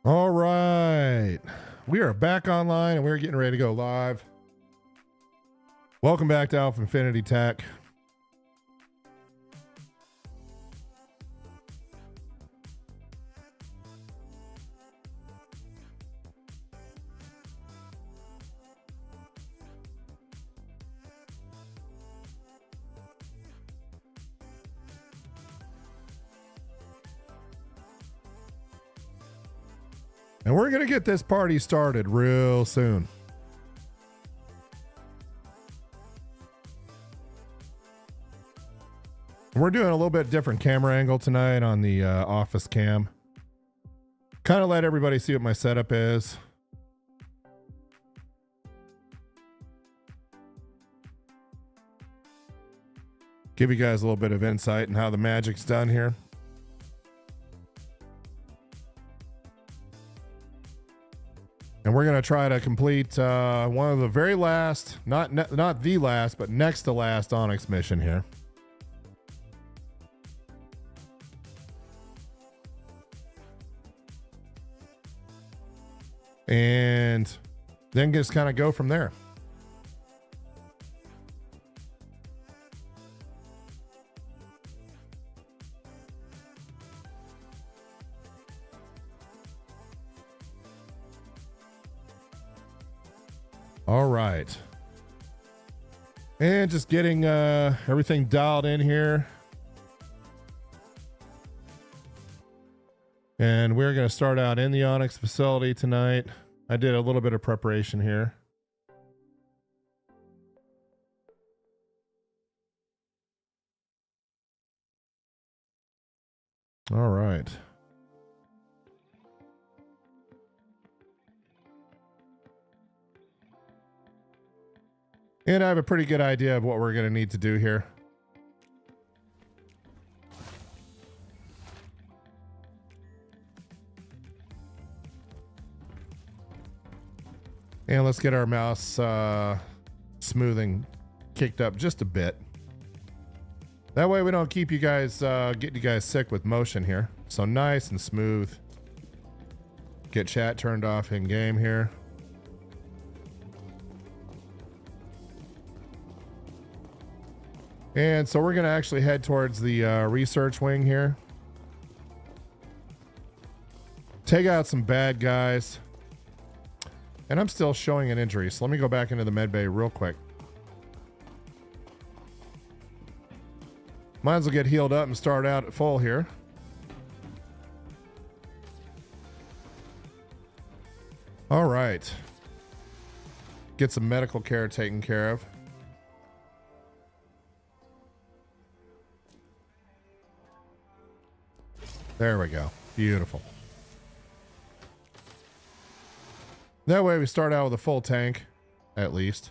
All right. We are back online and we're getting ready to go live. Welcome back to Alpha Infinity Tech. And we're going to get this party started real soon. We're doing a little bit different camera angle tonight on the office cam. Kind of let everybody see what my setup is. Give you guys a little bit of insight in how the magic's done here. And we're going to try to complete one of the very last, not the last, but next to last Onyx mission here. And then just kind of go from there. All right. And just getting everything dialed in here. And we're going to start out in the Onyx facility tonight. I did a little bit of preparation here. All right. And I have a pretty good idea of what we're going to need to do here. And let's get our mouse smoothing kicked up just a bit. That way we don't keep you guys, getting you guys sick with motion here. So nice and smooth. Get chat turned off in game here. And so we're going to actually head towards the research wing here. Take out some bad guys. And I'm still showing an injury, so let me go back into the med bay real quick. Might as well get healed up and start out at full here. All right. Get some medical care taken care of. There we go. Beautiful. That way we start out with a full tank, at least.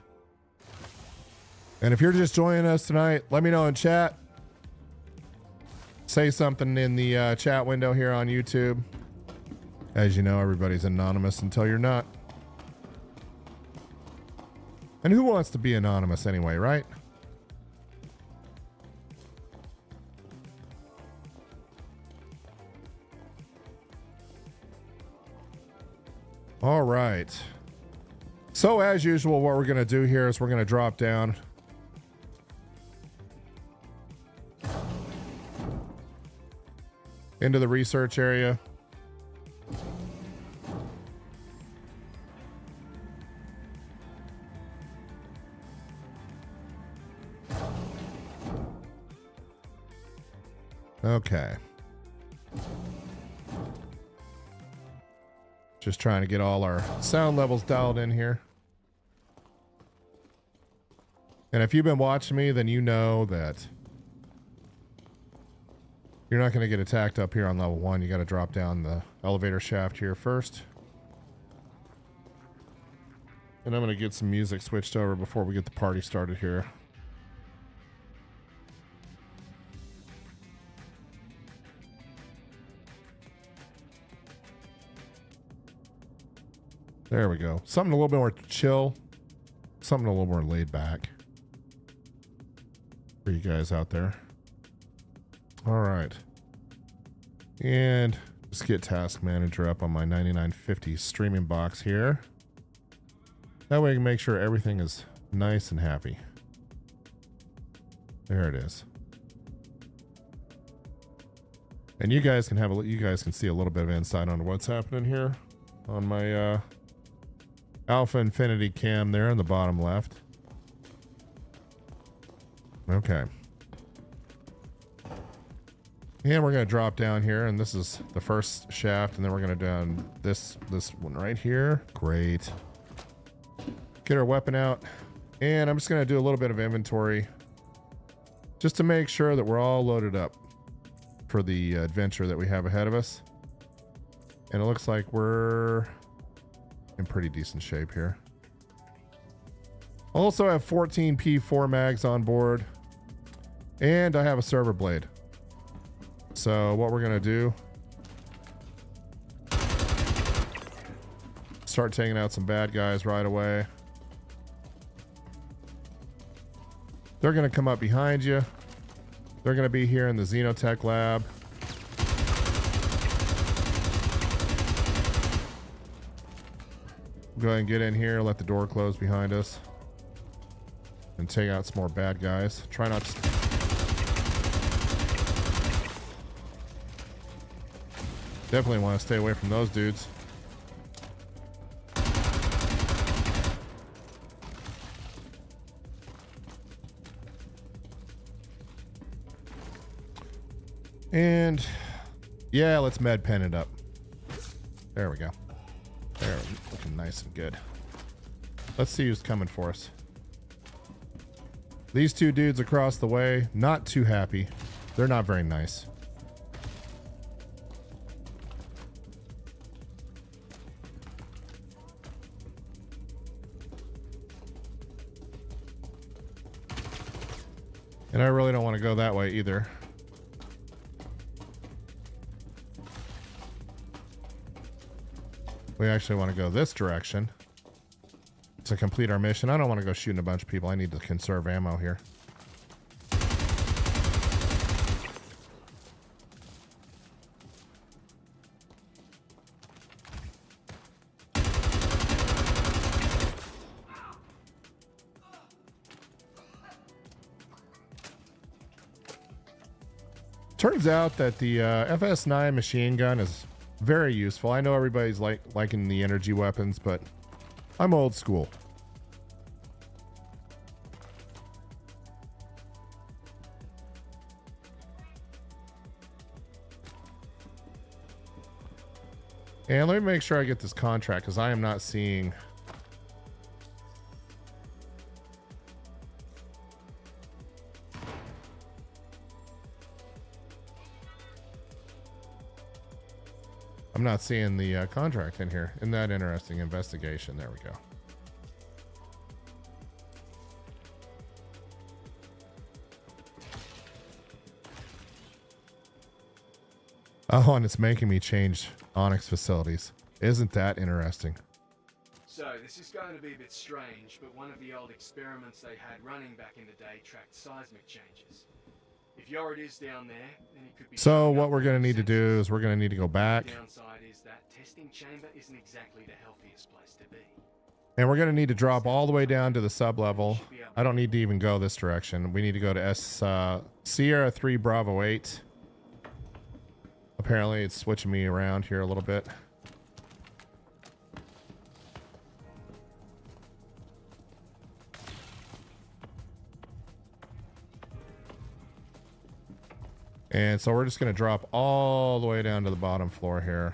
And if you're just joining us tonight, let me know in chat. Say something in the chat window here on YouTube. As you know, everybody's anonymous until you're not. And who wants to be anonymous anyway, right? All right. So as usual, what we're going to do here is we're going to drop down. Into the research area. Okay. Just trying to get all our sound levels dialed in here. And if you've been watching me, then you know that you're not going to get attacked up here on level 1. You got to drop down the elevator shaft here first. And I'm going to get some music switched over before we get the party started here. There we go. Something a little bit more chill. Something a little more laid back. For you guys out there. All right. And Let's get task manager up on my 9950 streaming box here. That way I can make sure everything is nice and happy. There it is. And you guys can have you guys can see a little bit of insight on what's happening here on my Alpha Infinity cam there in the bottom left. Okay. And we're going to drop down here, and this is the first shaft, and then we're going to down this one right here. Great. Get our weapon out, and I'm just going to do a little bit of inventory just to make sure that we're all loaded up for the adventure that we have ahead of us. And it looks like we're in pretty decent shape here. Also have 14 P4 mags on board, and I have a server blade. So what we're gonna do, start taking out some bad guys right away. They're gonna come up behind you. They're gonna be here in the Xenotech lab. Go ahead and get in here, let the door close behind us, and take out some more bad guys. Try not to... Definitely want to stay away from those dudes. And yeah, let's med pen it up. There we go. There, looking nice and good. Let's see who's coming for us. These two dudes across the way, not too happy. They're not very nice. And I really don't want to go that way either. We actually want to go this direction to complete our mission. I don't want to go shooting a bunch of people. I need to conserve ammo here. Turns out that the FS9 machine gun is very useful. I know everybody's liking the energy weapons, but I'm old school. And let me make sure I get this contract, because I am not seeing... I'm not seeing the contract in here. Isn't that interesting? Investigation. There we go. Oh, and it's making me change Onyx facilities. Isn't that interesting? So, this is going to be a bit strange, but one of the old experiments they had running back in the day tracked seismic changes. If Jorrit is down there, then he could be... So what we're going to need to do is we're going to need to go back. The downside is that testing chamber isn't exactly the healthiest place to be. And we're going to need to drop all the way down to the sub-level. I don't need to even go this direction. We need to go to Sierra 3 Bravo 8. Apparently it's switching me around here a little bit. And so we're just going to drop all the way down to the bottom floor here.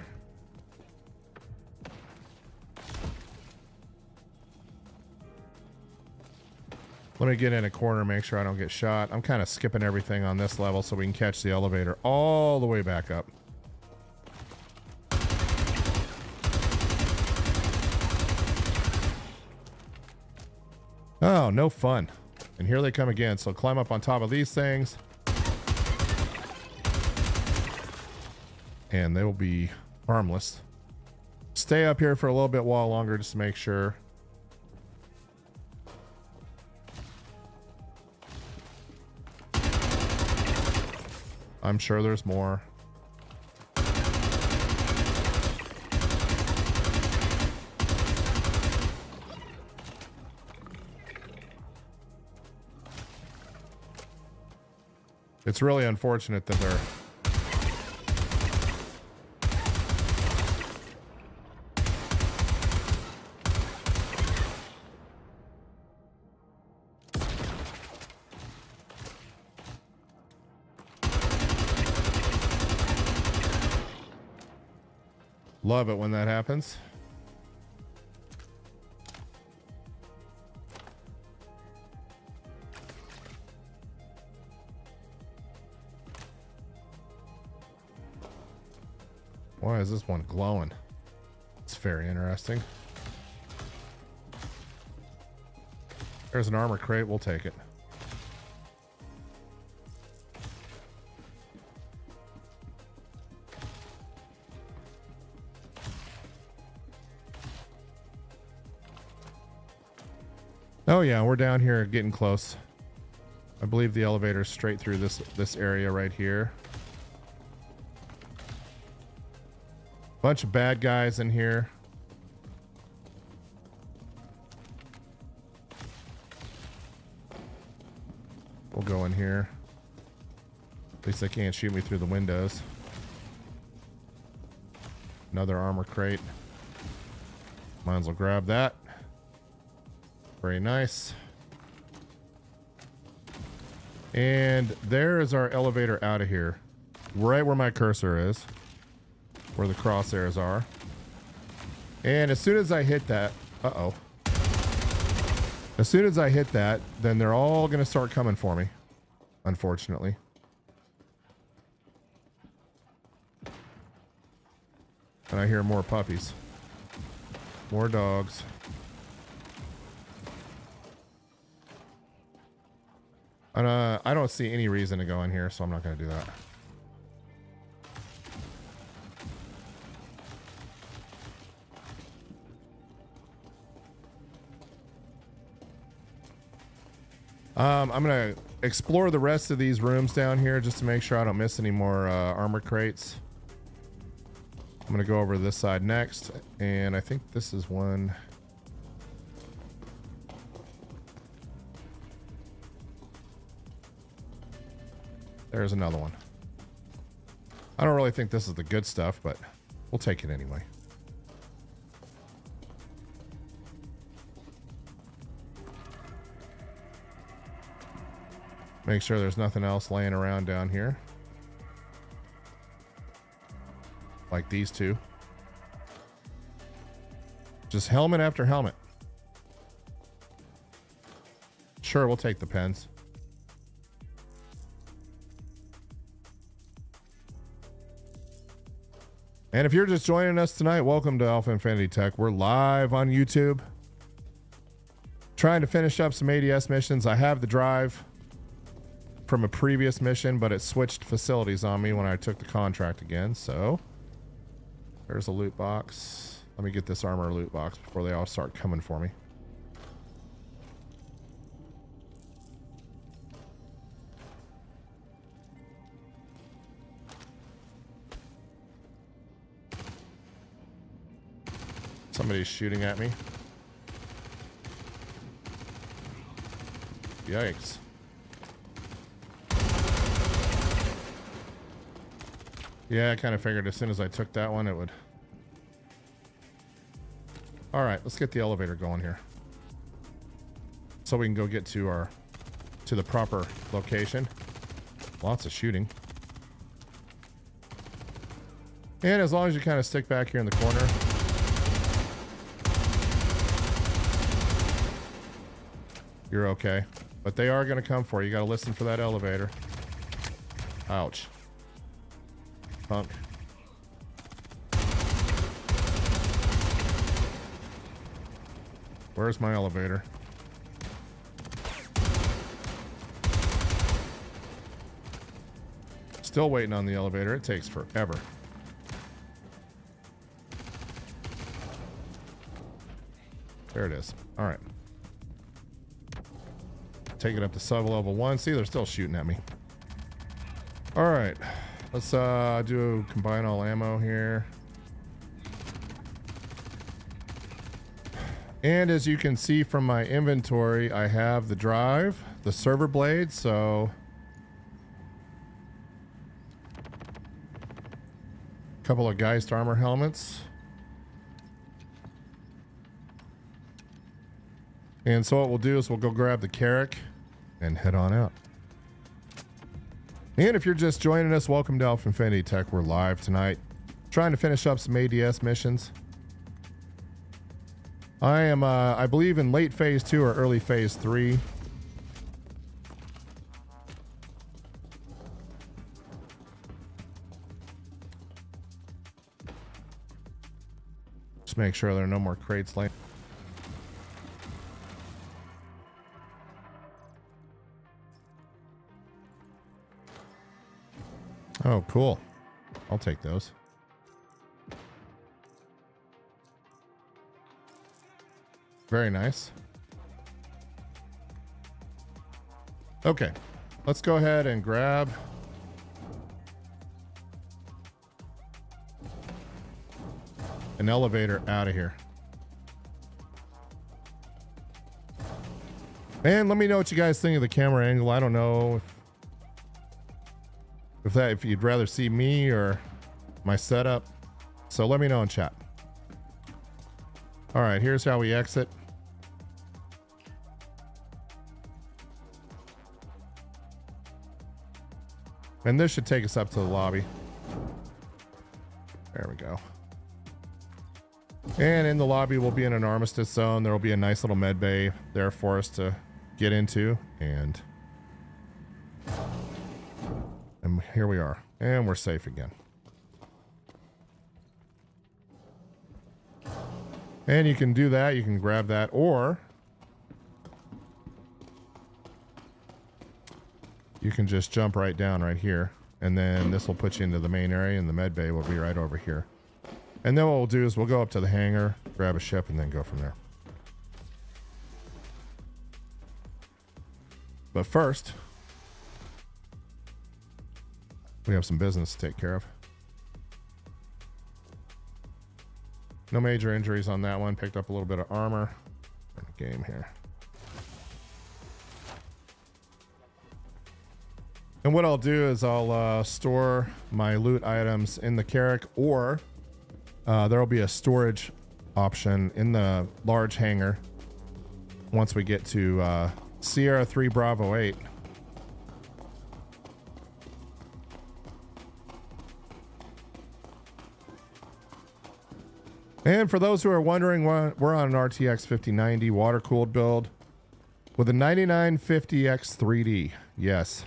Let me get in a corner, make sure I don't get shot. I'm kind of skipping everything on this level so we can catch the elevator all the way back up. Oh, no fun. And here they come again. So climb up on top of these things. And they will be harmless. Stay up here for a little bit while longer just to make sure. I'm sure there's more. It's really unfortunate that they're... Love it when that happens. Why is this one glowing? It's very interesting. There's an armor crate. We'll take it. Oh yeah, we're down here getting close. I believe the elevator's straight through this area right here. Bunch of bad guys in here. We'll go in here. At least they can't shoot me through the windows. Another armor crate. Might as well grab that. Very nice. And there is our elevator out of here. Right where my cursor is. Where the crosshairs are. And as soon as I hit that... Uh-oh. As soon as I hit that, then they're all going to start coming for me. Unfortunately. And I hear more puppies. More dogs. And I don't see any reason to go in here, so I'm not going to do that. I'm going to explore the rest of these rooms down here just to make sure I don't miss any more armor crates. I'm going to go over to this side next, and I think this is one... There's another one. I don't really think this is the good stuff, but we'll take it anyway. Make sure there's nothing else laying around down here. Like these two. Just helmet after helmet. Sure, we'll take the pens. And if you're just joining us tonight, welcome to Alpha Infinity Tech. We're live on YouTube. Trying to finish up some ADS missions. I have the drive from a previous mission, but it switched facilities on me when I took the contract again. So there's a loot box. Let me get this armor loot box before they all start coming for me. Somebody's shooting at me. Yikes. Yeah, I kind of figured as soon as I took that one, it would. All right, let's get the elevator going here. So we can go get to the proper location. Lots of shooting. And as long as you kind of stick back here in the corner. You're okay. But they are going to come for you. You got to listen for that elevator. Ouch. Punk. Where's my elevator? Still waiting on the elevator. It takes forever. There it is. All right. Take it up to sub-level 1. See, they're still shooting at me. All right. Let's do combine all ammo here. And as you can see from my inventory, I have the drive, the server blade, so Couple of Geist armor helmets. And so what we'll do is we'll go grab the Carrack and head on out. And if you're just joining us, welcome to Alpha Infinity Tech. We're live tonight, trying to finish up some ADS missions. I am, I believe, in late phase 2 or early phase 3. Just make sure there are no more crates laying. Oh, cool. I'll take those. Very nice. Okay, let's go ahead and grab an elevator out of here. And let me know what you guys think of the camera angle. I don't know if you'd rather see me or my setup. So let me know in chat. All right, here's how we exit. And this should take us up to the lobby. There we go. And in the lobby, we'll be in an armistice zone. There will be a nice little med bay there for us to get into. And here we are. And we're safe again. And you can do that. You can grab that, or you can just jump right down right here. And then this will put you into the main area, and the med bay will be right over here. And then what we'll do is we'll go up to the hangar, grab a ship, and then go from there. But first, we have some business to take care of. No major injuries on that one. Picked up a little bit of armor in the game here. And what I'll do is I'll store my loot items in the Carrack, or there will be a storage option in the large hangar once we get to Sierra 3 Bravo 8. And for those who are wondering, we're on an RTX 5090 water-cooled build with a 9950X 3D. Yes.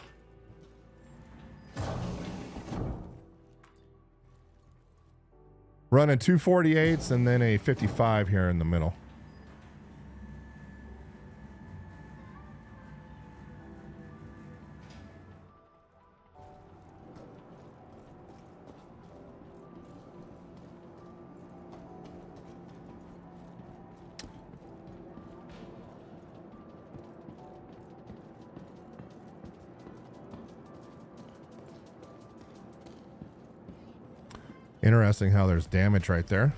Running 248s and then a 55 here in the middle. Interesting how there's damage right there.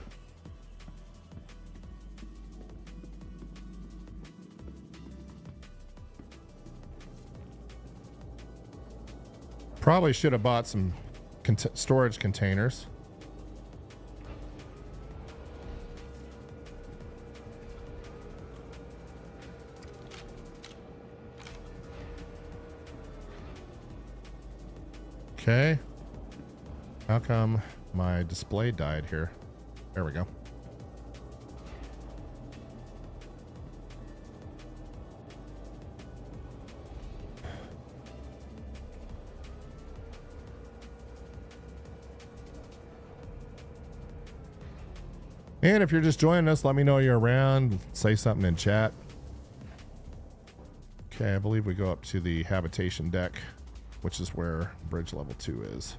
Probably should have bought some storage containers. Okay. How come my display died here? There we go. And if you're just joining us, let me know you're around. Say something in chat. Okay, I believe we go up to the habitation deck, which is where bridge level 2 is.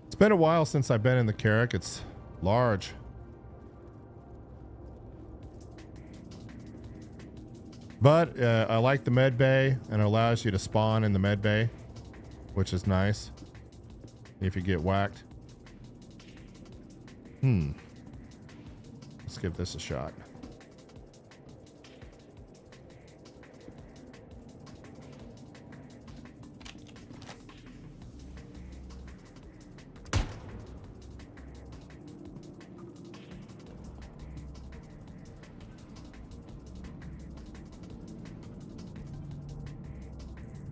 It's been a while since I've been in the Carrack. It's large. But I like the med bay, and it allows you to spawn in the med bay, which is nice if you get whacked. Let's give this a shot.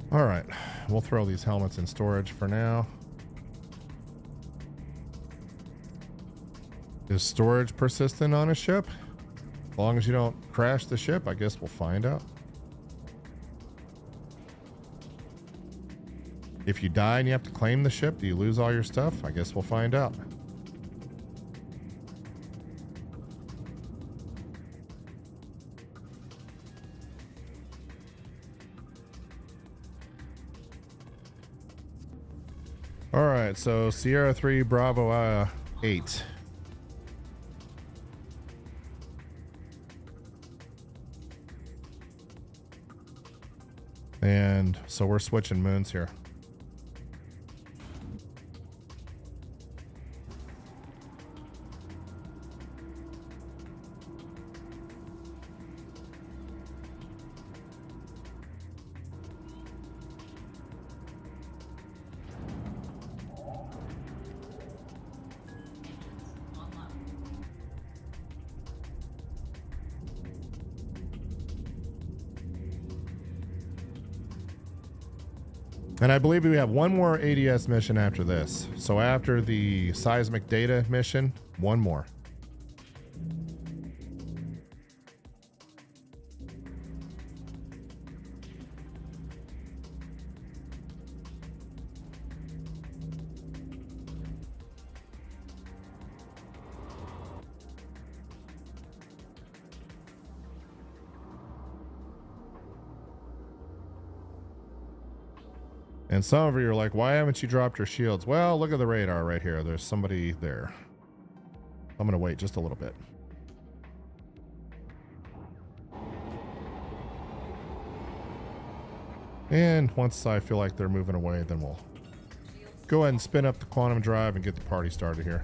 All right, we'll throw these helmets in storage for now. Is storage persistent on a ship? As long as you don't crash the ship, I guess we'll find out. If you die and you have to claim the ship, do you lose all your stuff? I guess we'll find out. All right, so Sierra 3 Bravo 8. And so we're switching moons here. And I believe we have one more ADS mission after this. So after the seismic data mission, one more. And some of you are like, why haven't you dropped your shields? Well, look at the radar right here. There's somebody there. I'm going to wait just a little bit. And once I feel like they're moving away, then we'll go ahead and spin up the quantum drive and get the party started here.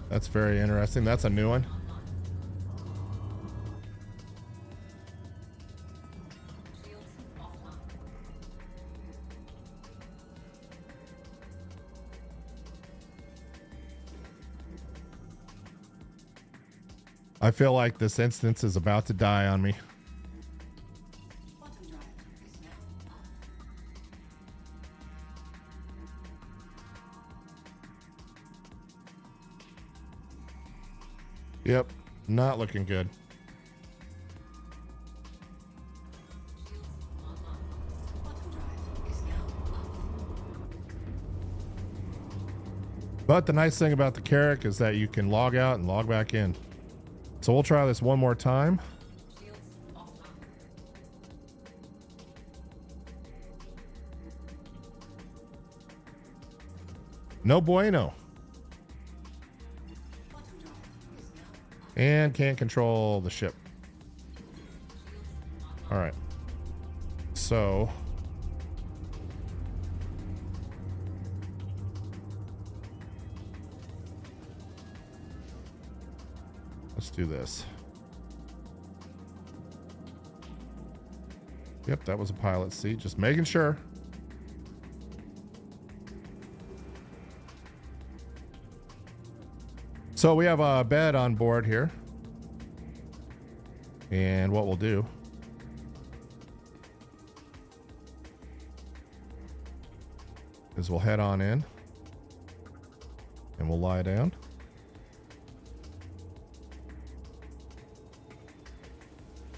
That's very interesting. That's a new one. I feel like this instance is about to die on me. Yep, not looking good. But the nice thing about the Carrack is that you can log out and log back in. So we'll try this one more time. No bueno. And can't control the ship. All right. So let's do this. Yep, that was a pilot seat. Just making sure. So we have a bed on board here. And what we'll do is we'll head on in and we'll lie down.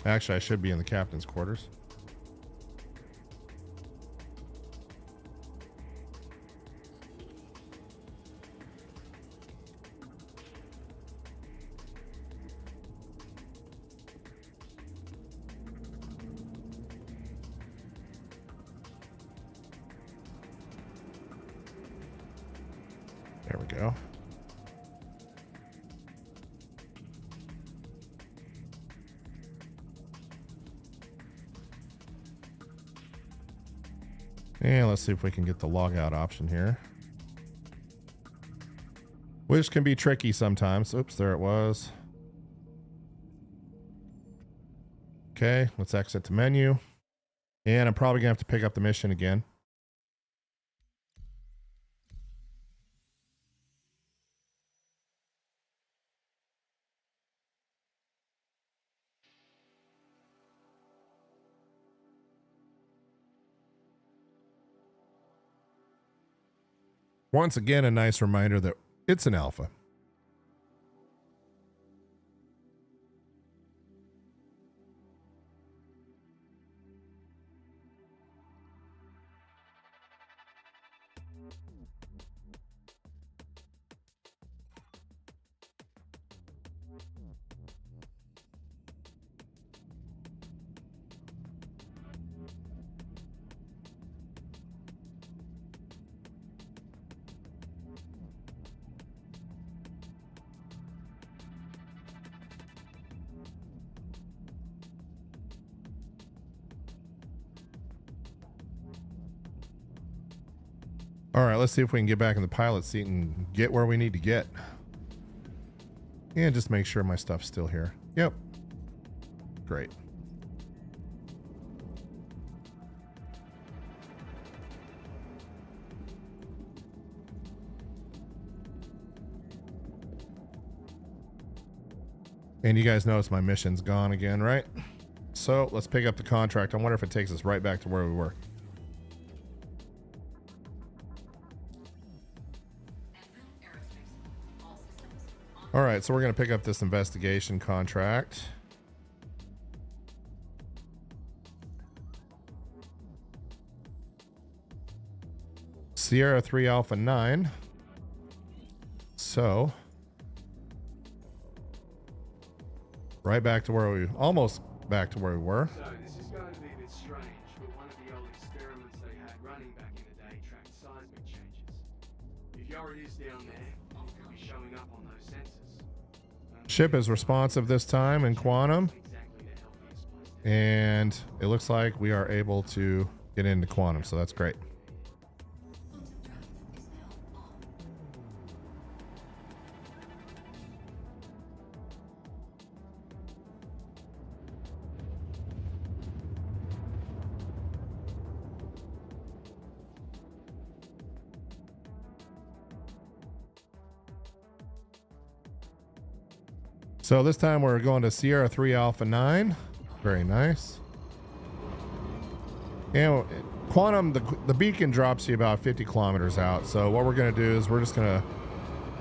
Actually, I should be in the captain's quarters. There we go. And let's see if we can get the logout option here. Which can be tricky sometimes. Oops, there it was. Okay, let's exit the menu. And I'm probably gonna have to pick up the mission again. Once again, a nice reminder that it's an alpha. All right, let's see if we can get back in the pilot seat and get where we need to get. And just make sure my stuff's still here. Yep. Great. And you guys notice my mission's gone again, right? So let's pick up the contract. I wonder if it takes us right back to where we were. All right, so we're going to pick up this investigation contract. Sierra 3 Alpha 9. So, right back to where we, almost back to where we were. So this is going to be a bit strange, but one of the old experiments they had running back in the day tracked seismic changes. If Jorrit is down there, it could be showing up on those sensors. Ship is responsive this time in quantum, and it looks like we are able to get into quantum, so that's great. So this time we're going to Sierra 3 Alpha 9. Very nice. And quantum, the beacon drops you about 50 kilometers out. So what we're going to do is we're just going to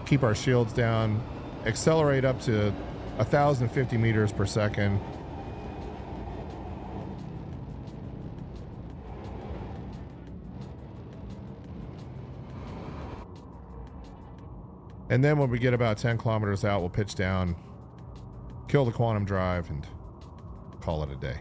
keep our shields down, accelerate up to 1,050 meters per second. And then when we get about 10 kilometers out, we'll pitch down, kill the quantum drive, and call it a day.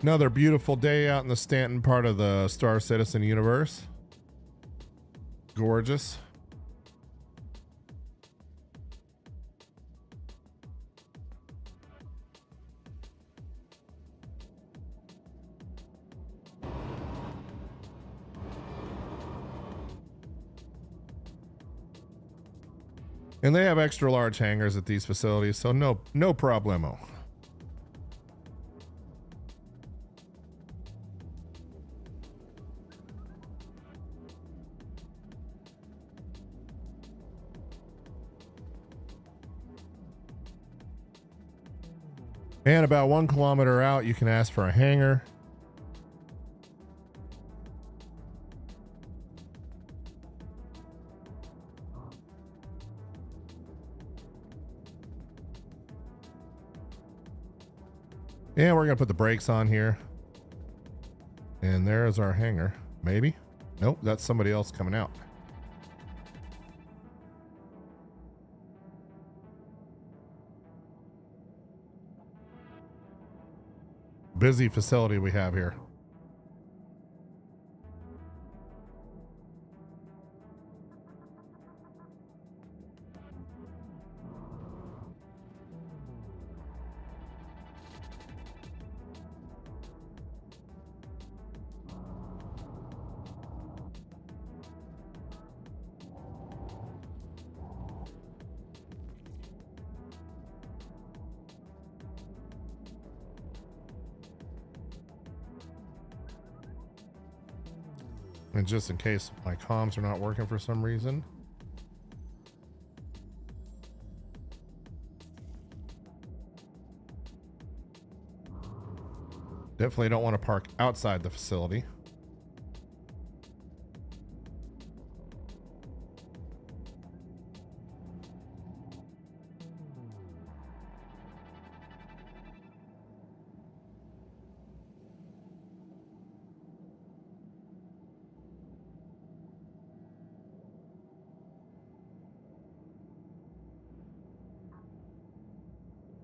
Another beautiful day out in the Stanton part of the Star Citizen universe. Gorgeous. And they have extra large hangars at these facilities, so no problemo. And about 1 kilometer out, you can ask for a hangar. And we're gonna put the brakes on here. And there's our hangar. Maybe? Nope, that's somebody else coming out. Busy facility we have here. And just in case my comms are not working for some reason. Definitely don't want to park outside the facility.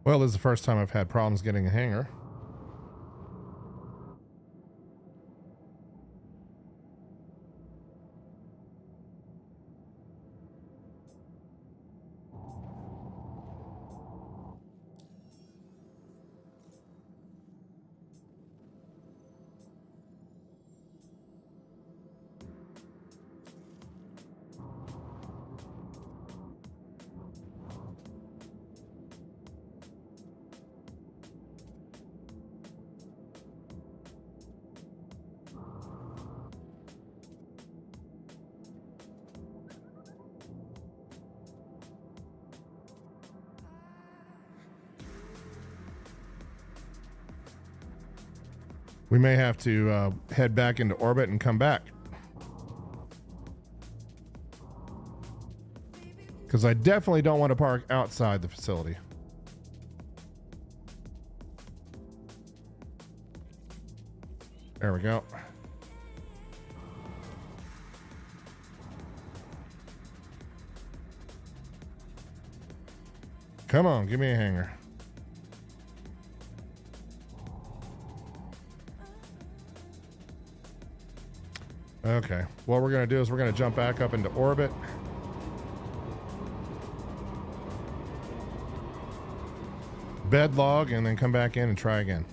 Well, this is the first time I've had problems getting a hangar. We may have to head back into orbit and come back. Because I definitely don't want to park outside the facility. There we go. Come on, give me a hangar. Okay, what we're going to do is we're going to jump back up into orbit. Bed log and then come back in and try again.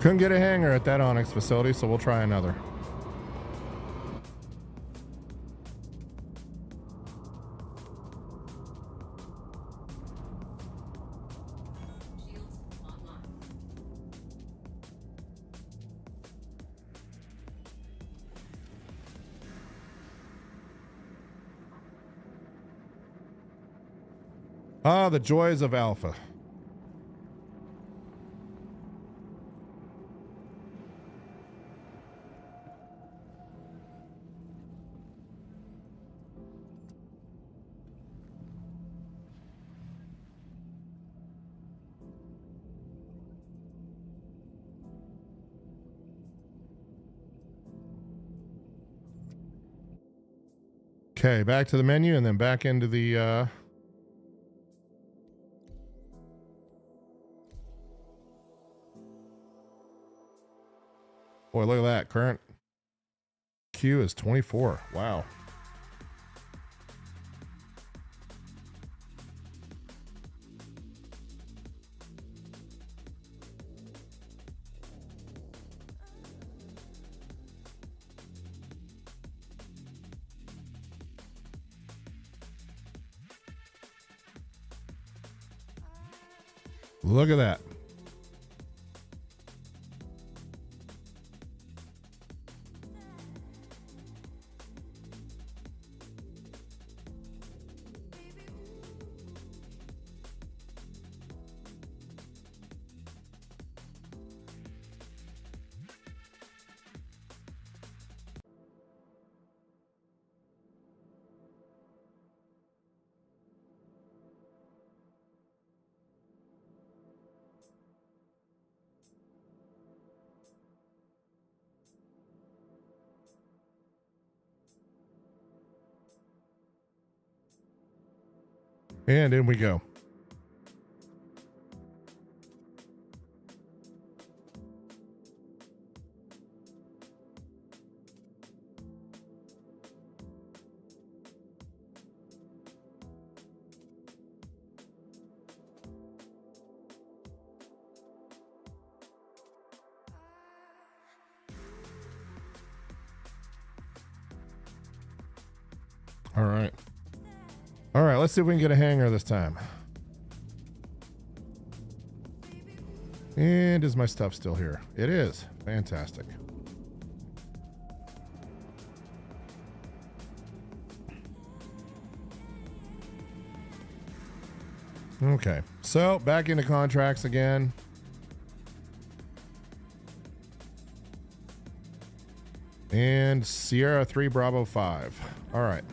Couldn't get a hangar at that Onyx facility, so we'll try another. Ah, the joys of Alpha. Okay, back to the menu and then back into the boy, look at that. Current queue is 24. Wow. Look at that. And in we go. All right. All right, let's see if we can get a hanger this time. And is my stuff still here? It is. Fantastic. Okay, so back into contracts again. And Sierra 3 Bravo 5. All right.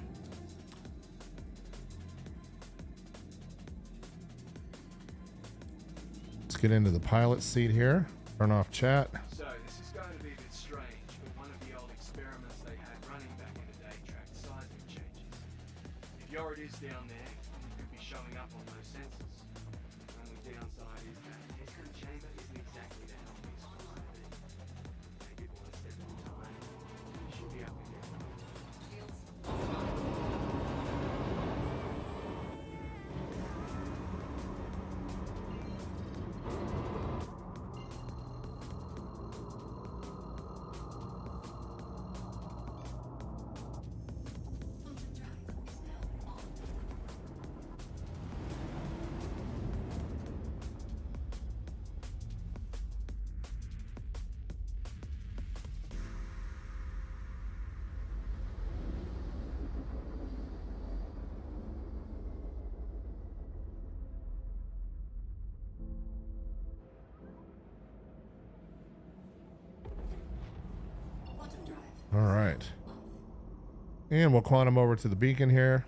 Let's get into the pilot seat here. Turn off chat. So, this is going to be a bit strange, but one of the old experiments they had running back in the day tracked seismic changes. If Jorrit is down there, it could be showing up on those sensors. The only downside is that his chamber isn't exactly the healthiest place to be. Maybe one step at a time. He should be up in there. All right. And we'll quantum over to the beacon here.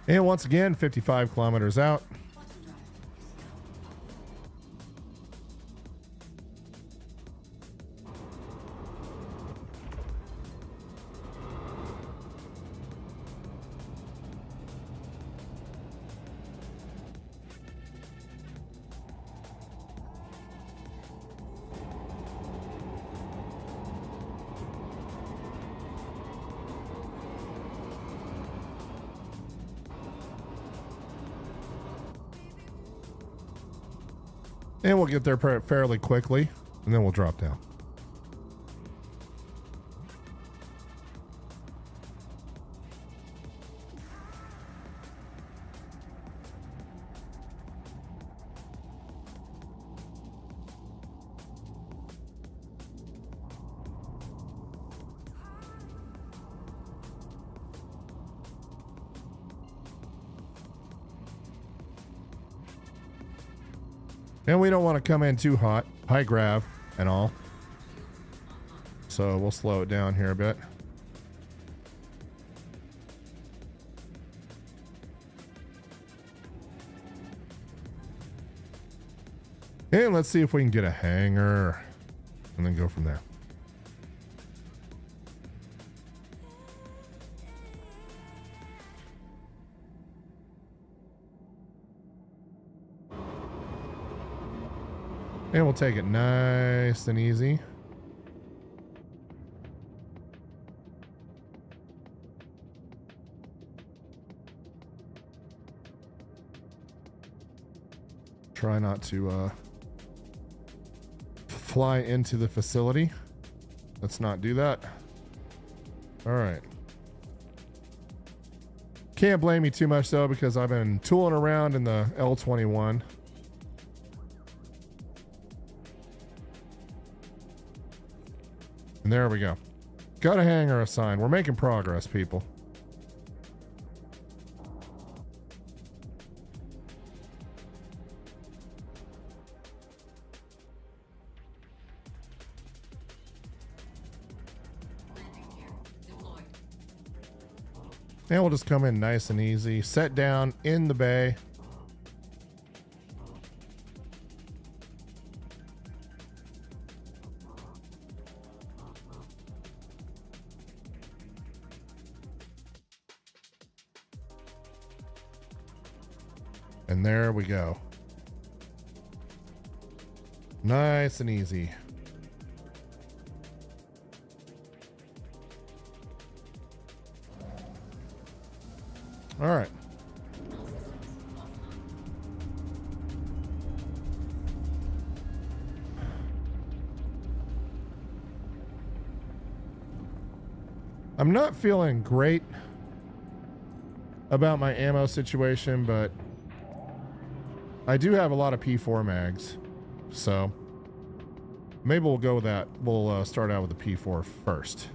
And once again, 55 kilometers out. And we'll get there fairly quickly, and then we'll drop down. And we don't want to come in too hot, high grav and all. So we'll slow it down here a bit. And let's see if we can get a hanger and then go from there. And we'll take it nice and easy. Try not to fly into the facility. Let's not do that. All right. Can't blame me too much though, because I've been tooling around in the L21. And there we go. Got a hanger assigned. We're making progress, people. And we'll just come in nice and easy. Set down in the bay. And there we go. Nice and easy. All right. I'm not feeling great about my ammo situation, but I do have a lot of P4 mags, so maybe we'll go with that. We'll start out with the P4 first.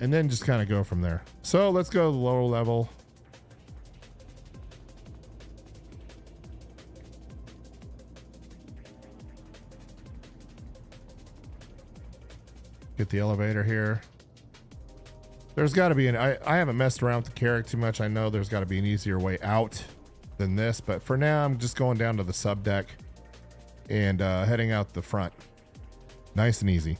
And then just kind of go from there. So let's go to the lower level. Get the elevator here. There's got to be I haven't messed around with the character too much. I know there's got to be an easier way out than this, but for now I'm just going down to the sub deck and heading out the front. Nice and easy.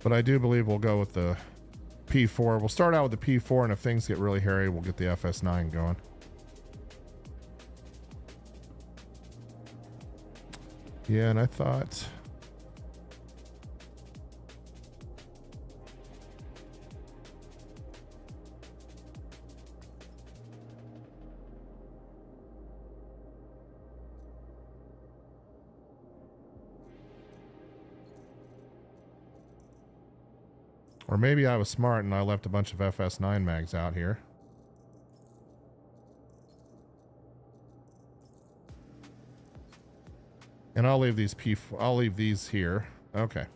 But I do believe we'll go with the P4. We'll start out with the P4, and if things get really hairy, we'll get the FS9 going. Yeah, and I thought... Or maybe I was smart and I left a bunch of FS9 mags out here. And I'll leave these I'll leave these here. Okay.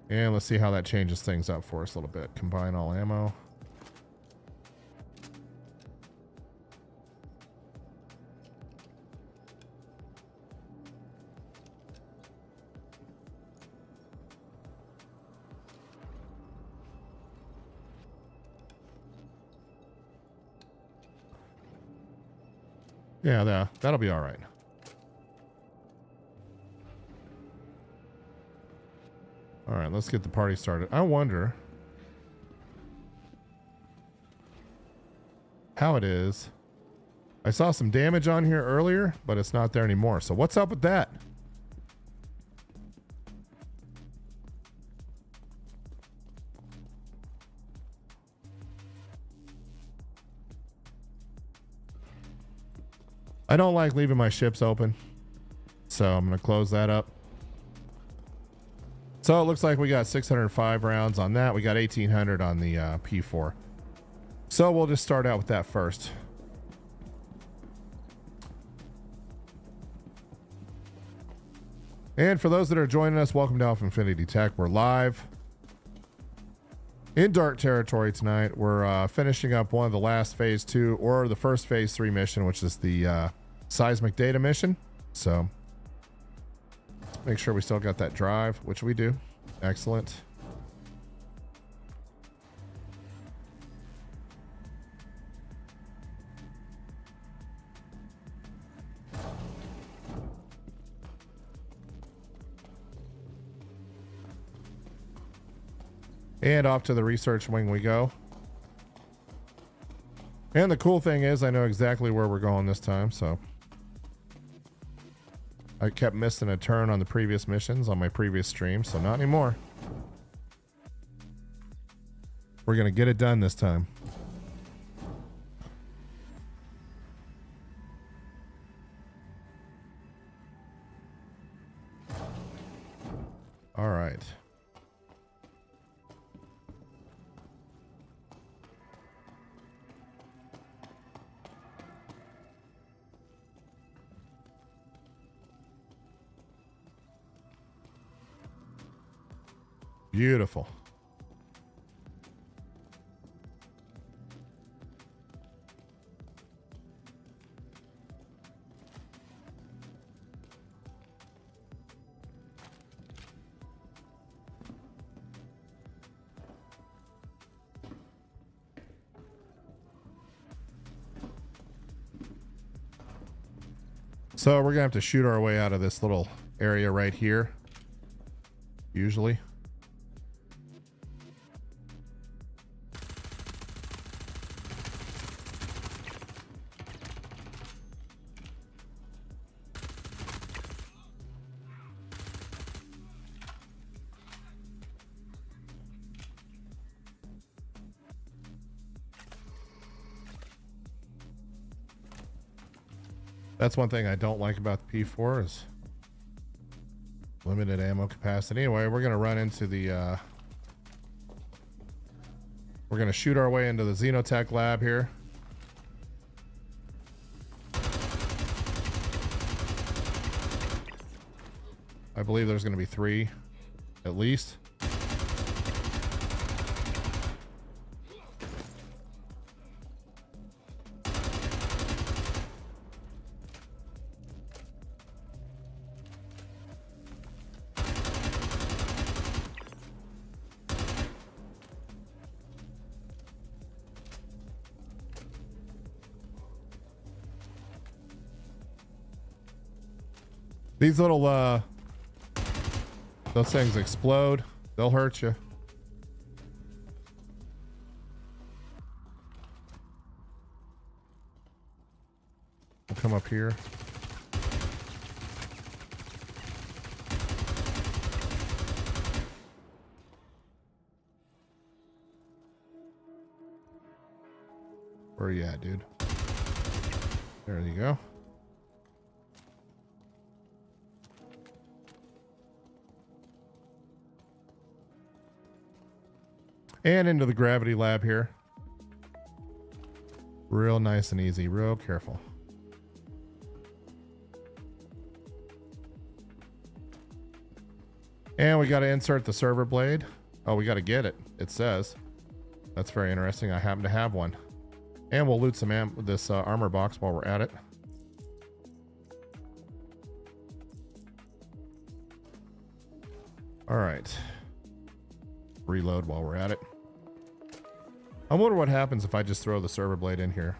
And let's see how that changes things up for us a little bit. Combine all ammo. Yeah, that'll be all right. All right, let's get the party started. I wonder how it is. I saw some damage on here earlier, but it's not there anymore. So what's up with that? I don't like leaving my ships open, so I'm going to close that up. So it looks like we got 605 rounds on that. We got 1800 on the P4. So we'll just start out with that first. And for those that are joining us, welcome to Alpha Infinity Tech. We're live in dark territory tonight. We're finishing up one of the last phase 2 or the first phase 3 mission, which is the seismic data mission. So make sure we still got that drive, which we do. Excellent. And off to the research wing we go. And the cool thing is I know exactly where we're going this time, so I kept missing a turn on the previous missions on my previous stream, so not anymore. We're going to get it done this time. All right. Beautiful. So we're gonna have to shoot our way out of this little area right here. Usually. That's one thing I don't like about the P4 is limited ammo capacity. Anyway, we're gonna run into the we're gonna shoot our way into the Xenotech lab here. I believe there's gonna be 3 at least. These little, those things explode. They'll hurt you. We'll come up here. Where are you at, dude? There you go. And into the gravity lab here. Real nice and easy, real careful. And we got to insert the server blade. Oh, we got to get it, it says. That's very interesting. I happen to have one. And we'll loot some this armor box while we're at it. All right. Reload while we're at it. I wonder what happens if I just throw the server blade in here.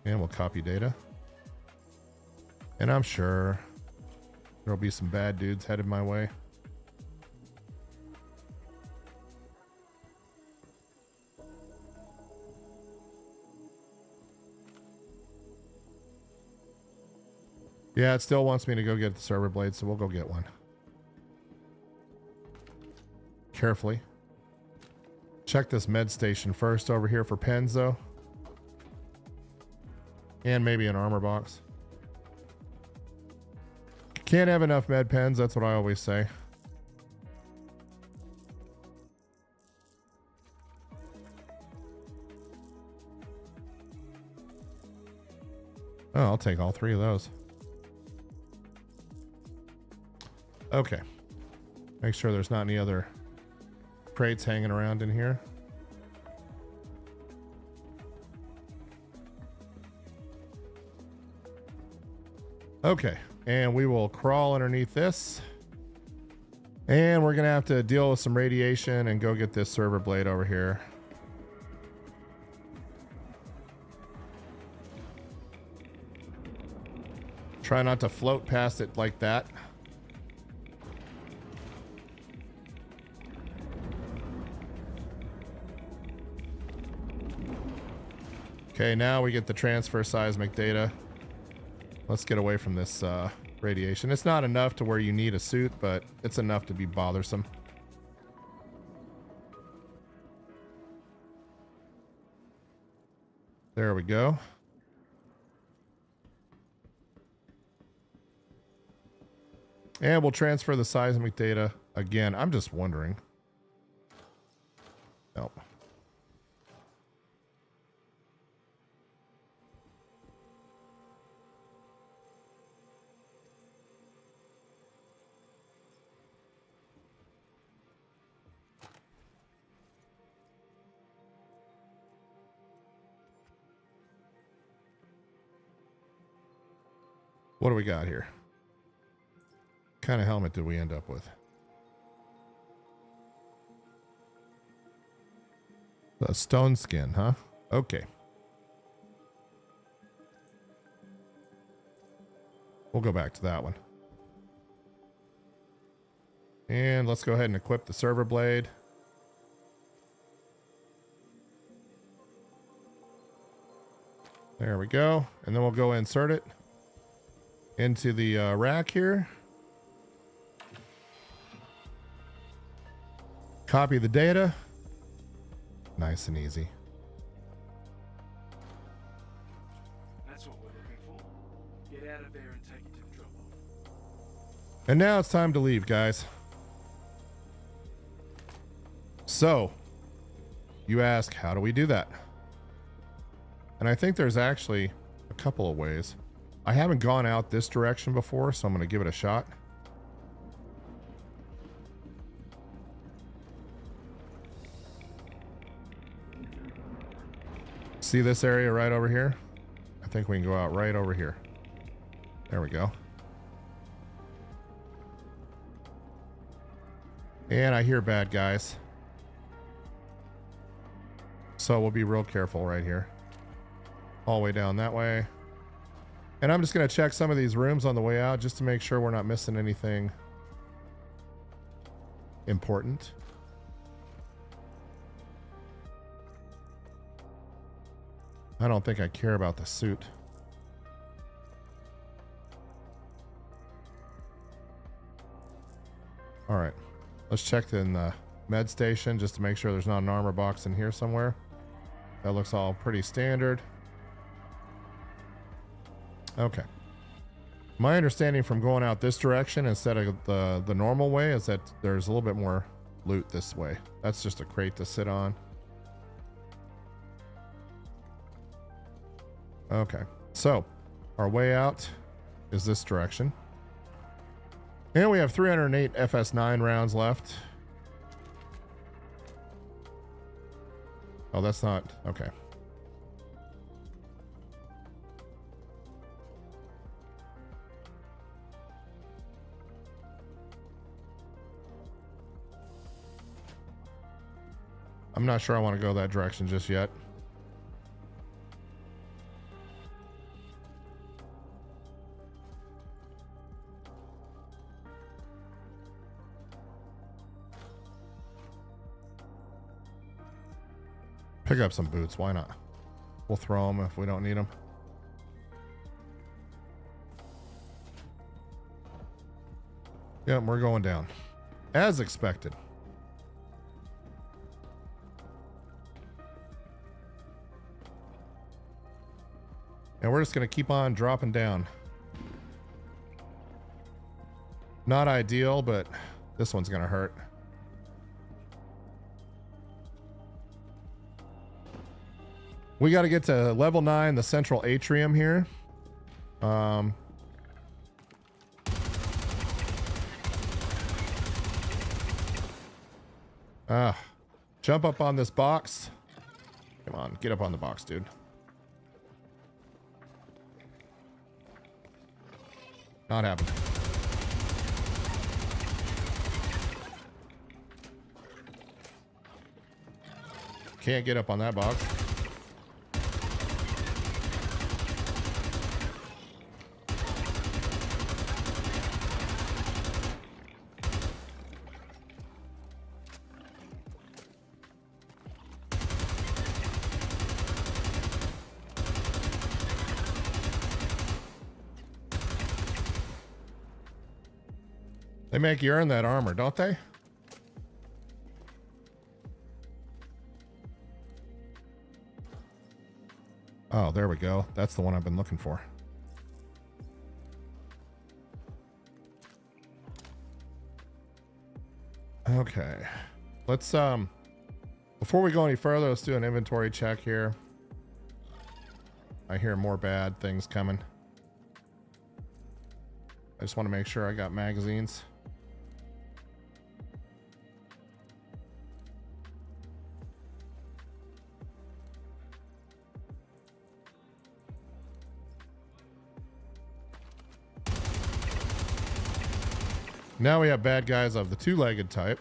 And we'll copy data. And I'm sure there'll be some bad dudes headed my way. Yeah, it still wants me to go get the server blade, so we'll go get one. Carefully. Check this med station first over here for pens, though. And maybe an armor box. Can't have enough med pens, that's what I always say. Oh, I'll take all 3 of those. Okay. Make sure there's not any other crates hanging around in here. Okay. And we will crawl underneath this. And we're going to have to deal with some radiation and go get this server blade over here. Try not to float past it like that. Okay, now we get the transfer seismic data. Let's get away from this radiation. It's not enough to where you need a suit, but it's enough to be bothersome. There we go. And we'll transfer the seismic data again. I'm just wondering, Nope. What do we got here? What kind of helmet did we end up with? A stone skin, huh? Okay. We'll go back to that one. And let's go ahead and equip the server blade. There we go. And then we'll go insert it into the rack here. Copy the data. Nice and easy. That's what we're looking for. Get out of there and take it to the drop-off. And now it's time to leave, guys. So, you ask, how do we do that? And I think there's actually a couple of ways. I haven't gone out this direction before, so I'm going to give it a shot. See this area right over here? I think we can go out right over here. There we go. And I hear bad guys. So we'll be real careful right here. All the way down that way. And I'm just going to check some of these rooms on the way out just to make sure we're not missing anything important. I don't think I care about the suit. All right, let's check in the med station just to make sure there's not an armor box in here somewhere. That looks all pretty standard. Okay. My understanding from going out this direction instead of the normal way is that there's a little bit more loot this way. That's just a crate to sit on. Okay, so our way out is this direction. And we have 308 FS9 rounds left. Oh, that's not, okay. I'm not sure I want to go that direction just yet. Pick up some boots, why not? We'll throw them if we don't need them. Yep, we're going down. As expected. And we're just going to keep on dropping down. Not ideal, but this one's going to hurt. We got to get to level 9, the central atrium here. Jump up on this box. Come on, get up on the box, dude. Not happening. Can't get up on that box. They make you earn that armor, don't they? Oh, there we go. That's the one I've been looking for. Okay. Let's, Before we go any further, let's do an inventory check here. I hear more bad things coming. I just want to make sure I got magazines. Now we have bad guys of the two-legged type.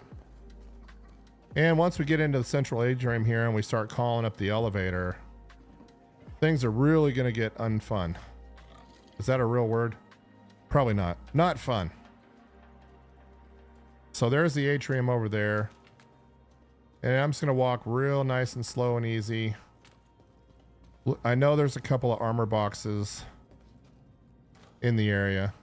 And once we get into the central atrium here and we start calling up the elevator, things are really going to get unfun. Is that a real word? Probably not. Not fun. So there's the atrium over there. And I'm just going to walk real nice and slow and easy. I know there's a couple of armor boxes in the area.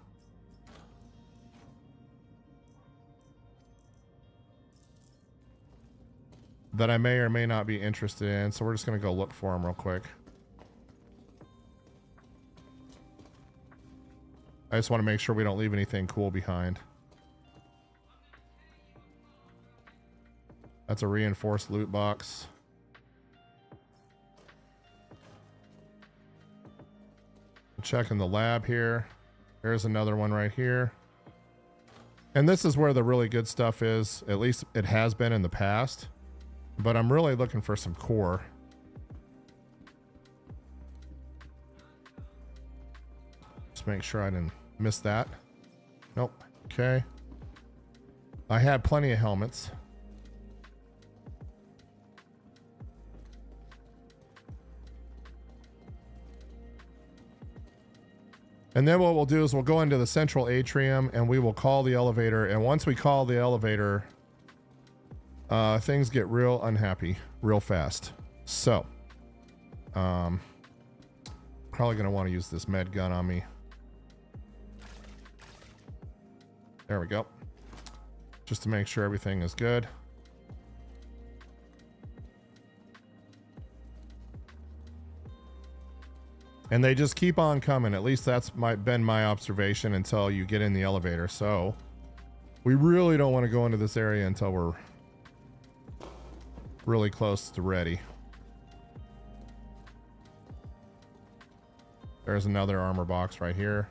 That I may or may not be interested in. So we're just going to go look for them real quick. I just want to make sure we don't leave anything cool behind. That's a reinforced loot box. Checking the lab here. There's another one right here. And this is where the really good stuff is. At least it has been in the past. But I'm really looking for some core. Just make sure I didn't miss that. Nope. Okay. I had plenty of helmets. And then what we'll do is we'll go into the central atrium and we will call the elevator. And once we call the elevator, things get real unhappy real fast. So, probably going to want to use this med gun on me. There we go. Just to make sure everything is good. And they just keep on coming. At least that's been my observation until you get in the elevator. So we really don't want to go into this area until we're really close to ready. There's another armor box right here.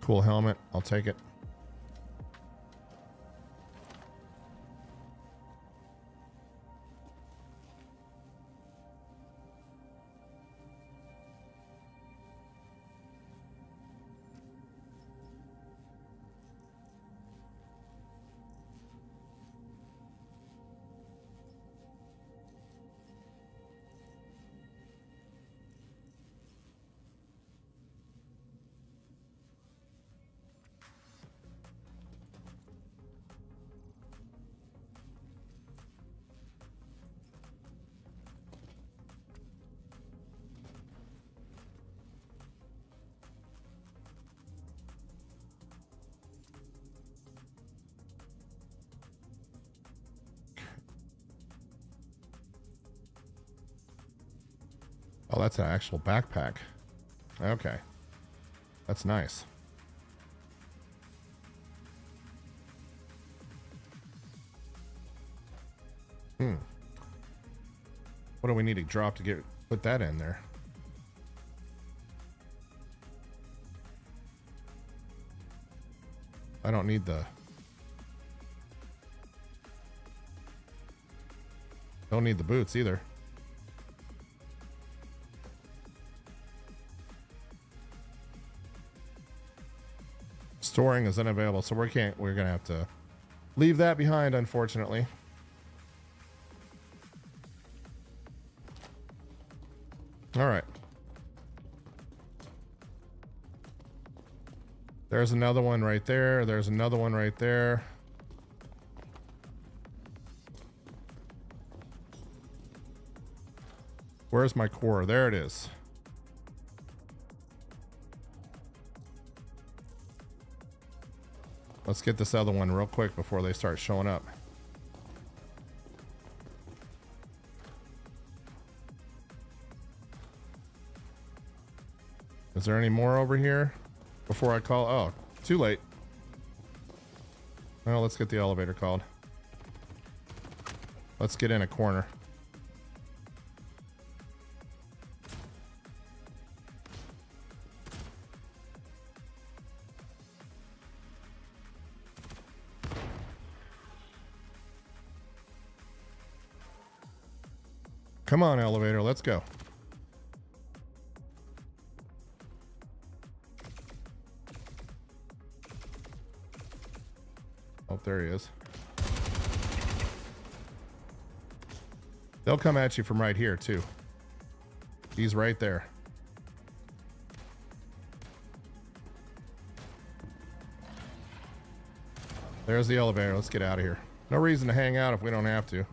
Cool helmet. I'll take it. Oh, that's an actual backpack. Okay. That's nice. What do we need to drop to put that in there? I don't need the... Don't need the boots either. Storing is unavailable, so we're gonna have to leave that behind, unfortunately. All right. There's another one right there. There's another one right there. Where's my core? There it is. Let's get this other one real quick before they start showing up. Is there any more over here before I call? Oh, too late. Well, let's get the elevator called. Let's get in a corner. Come on, elevator, let's go. Oh, there he is. They'll come at you from right here, too. He's right there. There's the elevator. Let's get out of here. No reason to hang out if we don't have to.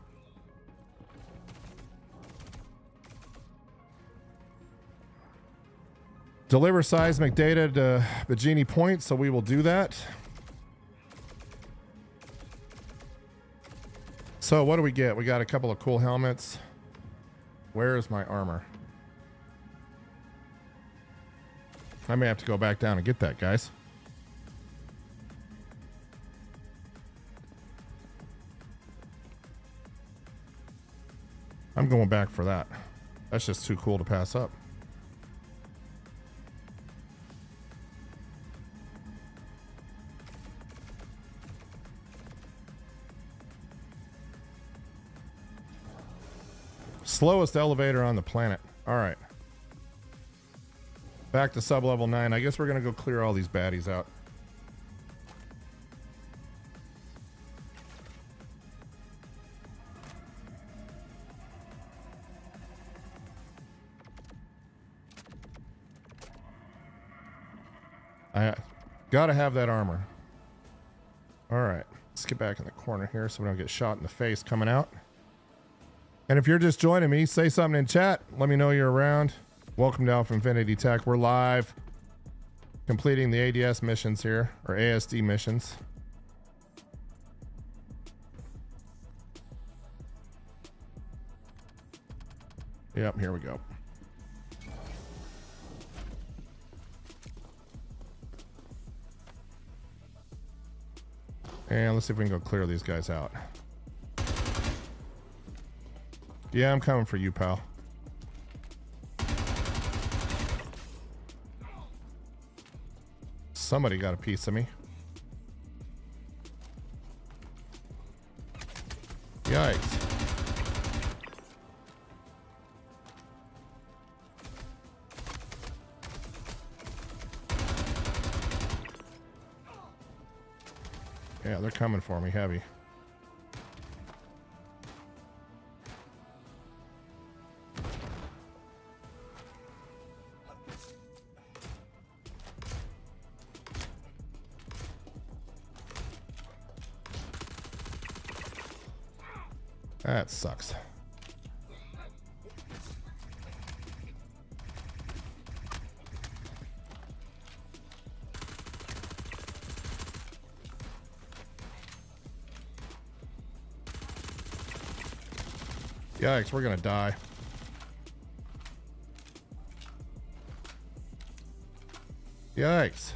Deliver seismic data to Bajini Point, so we will do that. So what do we get? We got a couple of cool helmets. Where is my armor? I may have to go back down and get that, guys. I'm going back for that. That's just too cool to pass up. Slowest elevator on the planet. All right. Back to sub-level 9. I guess we're going to go clear all these baddies out. I gotta have that armor. All right. Let's get back in the corner here so we don't get shot in the face coming out. And if you're just joining me, say something in chat. Let me know you're around. Welcome to Alpha Infinity Tech. We're live completing the ADS missions here, or ASD missions. Yep, here we go. And let's see if we can go clear these guys out. Yeah, I'm coming for you, pal. Somebody got a piece of me. Yikes. Yeah, they're coming for me heavy. That sucks. Yikes, we're gonna die. Yikes.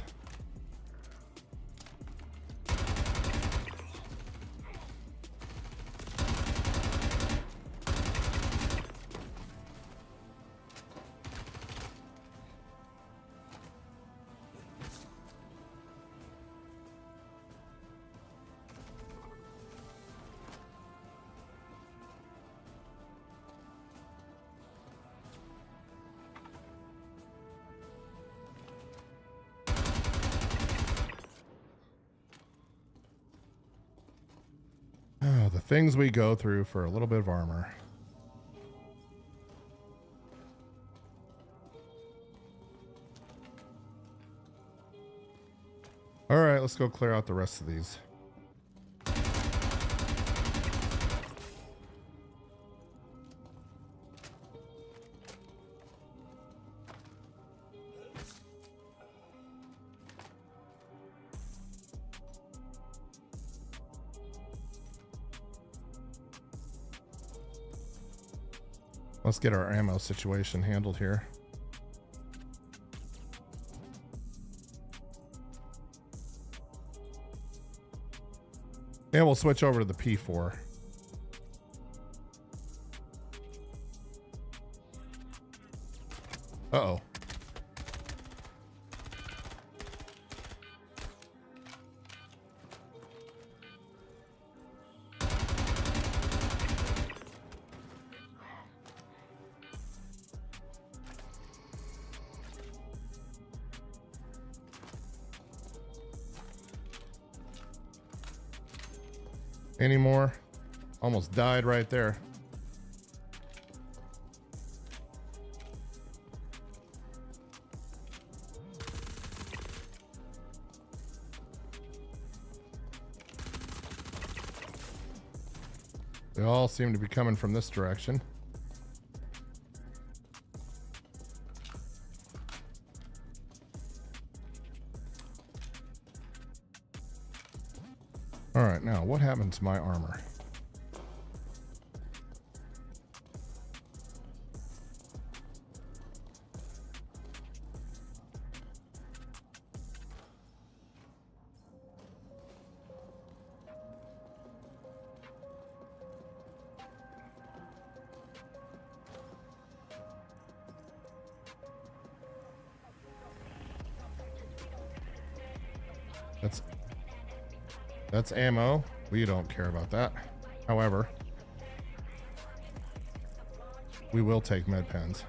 Oh, the things we go through for a little bit of armor. All right, let's go clear out the rest of these. Let's get our ammo situation handled here. And we'll switch over to the P4. Uh-oh. Any more? Almost died right there. They all seem to be coming from this direction. All right, now what happened to my armor? That's ammo. We don't care about that. However, we will take med pens.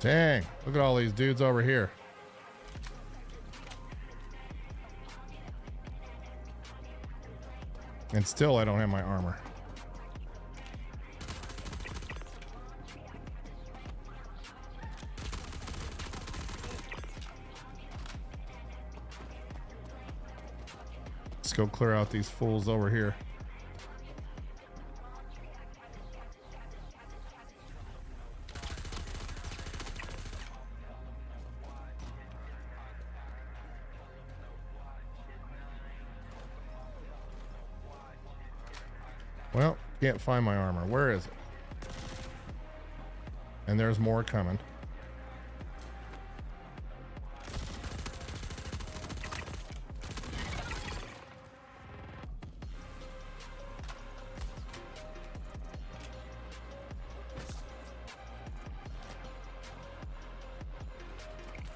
Dang, look at all these dudes over here. And still I don't have my armor. Let's go clear out these fools over here. Well, can't find my armor. Where is it? And there's more coming.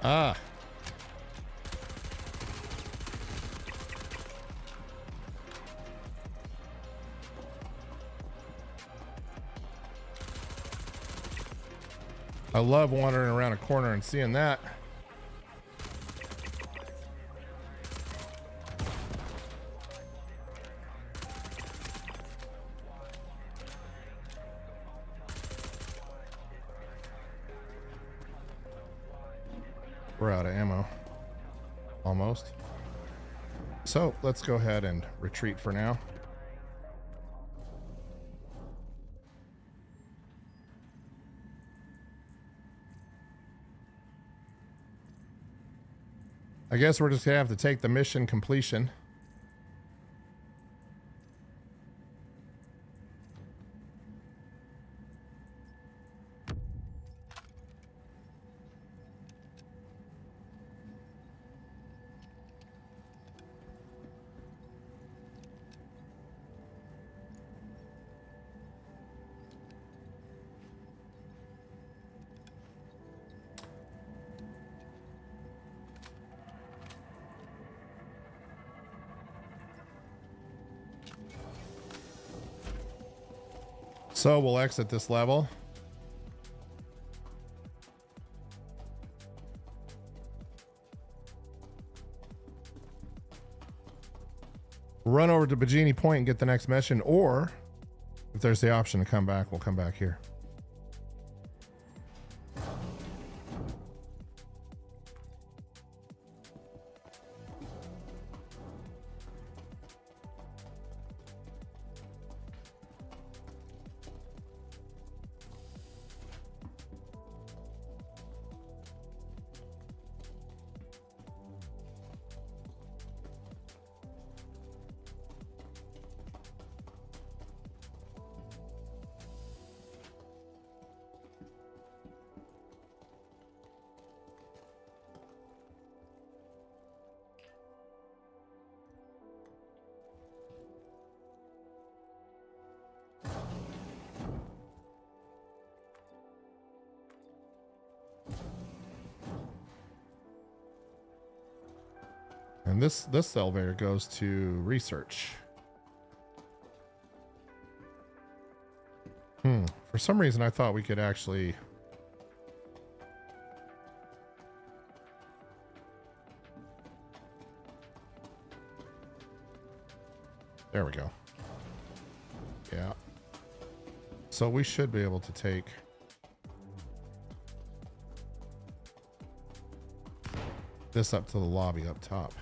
Ah. I love wandering around a corner and seeing that. We're out of ammo. Almost. So let's go ahead and retreat for now. I guess we're just gonna have to take the mission completion. So we'll exit this level. Run over to Bajini Point and get the next mission, or if there's the option to come back, we'll come back here. And this elevator goes to research. For some reason I thought we could actually... There we go. Yeah. So we should be able to take this up to the lobby up top.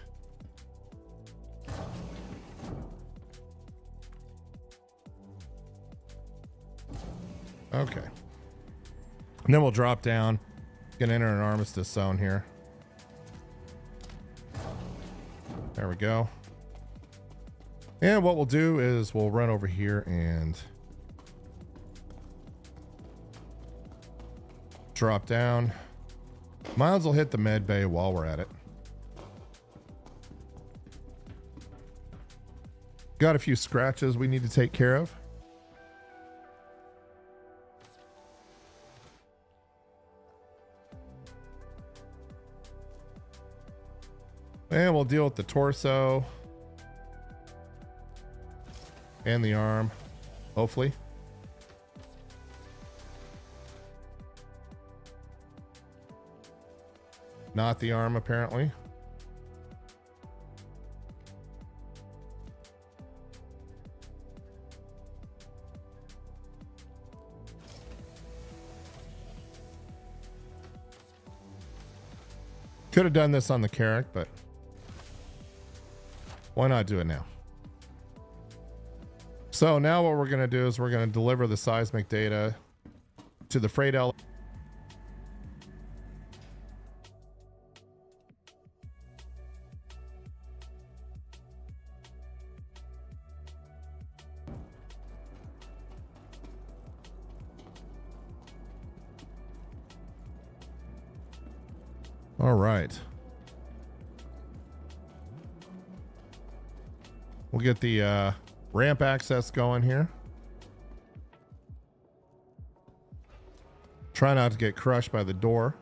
Okay. And then we'll drop down, gonna enter an armistice zone here. There we go. And what we'll do is we'll run over here and drop down. Miles will hit the med bay while we're at it. Got a few scratches we need to take care of. And we'll deal with the torso and the arm, hopefully. Not the arm, apparently. Could have done this on the Carrack, but why not do it now? So now what we're going to do is we're going to deliver the seismic data to the freight elevator. All right. We'll get the ramp access going here. Try not to get crushed by the door.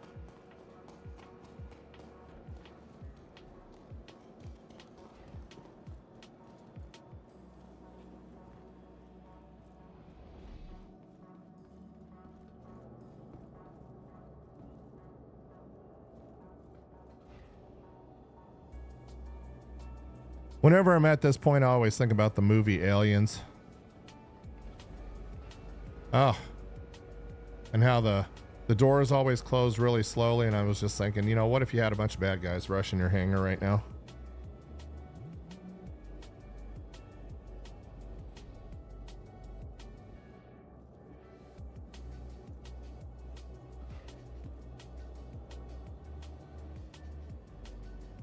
Whenever I'm at this point, I always think about the movie Aliens. Oh. And how the door is always closed really slowly, and I was just thinking, you know, what if you had a bunch of bad guys rushing your hangar right now?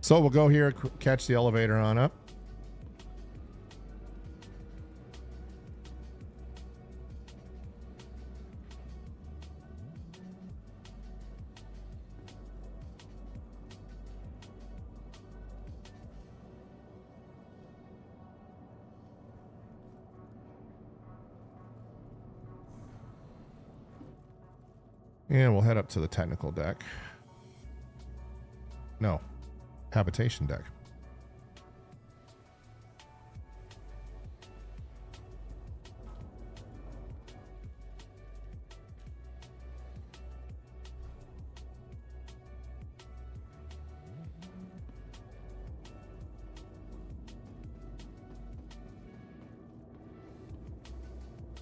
So we'll go here, catch the elevator on up. And we'll head up to the technical deck. No, habitation deck.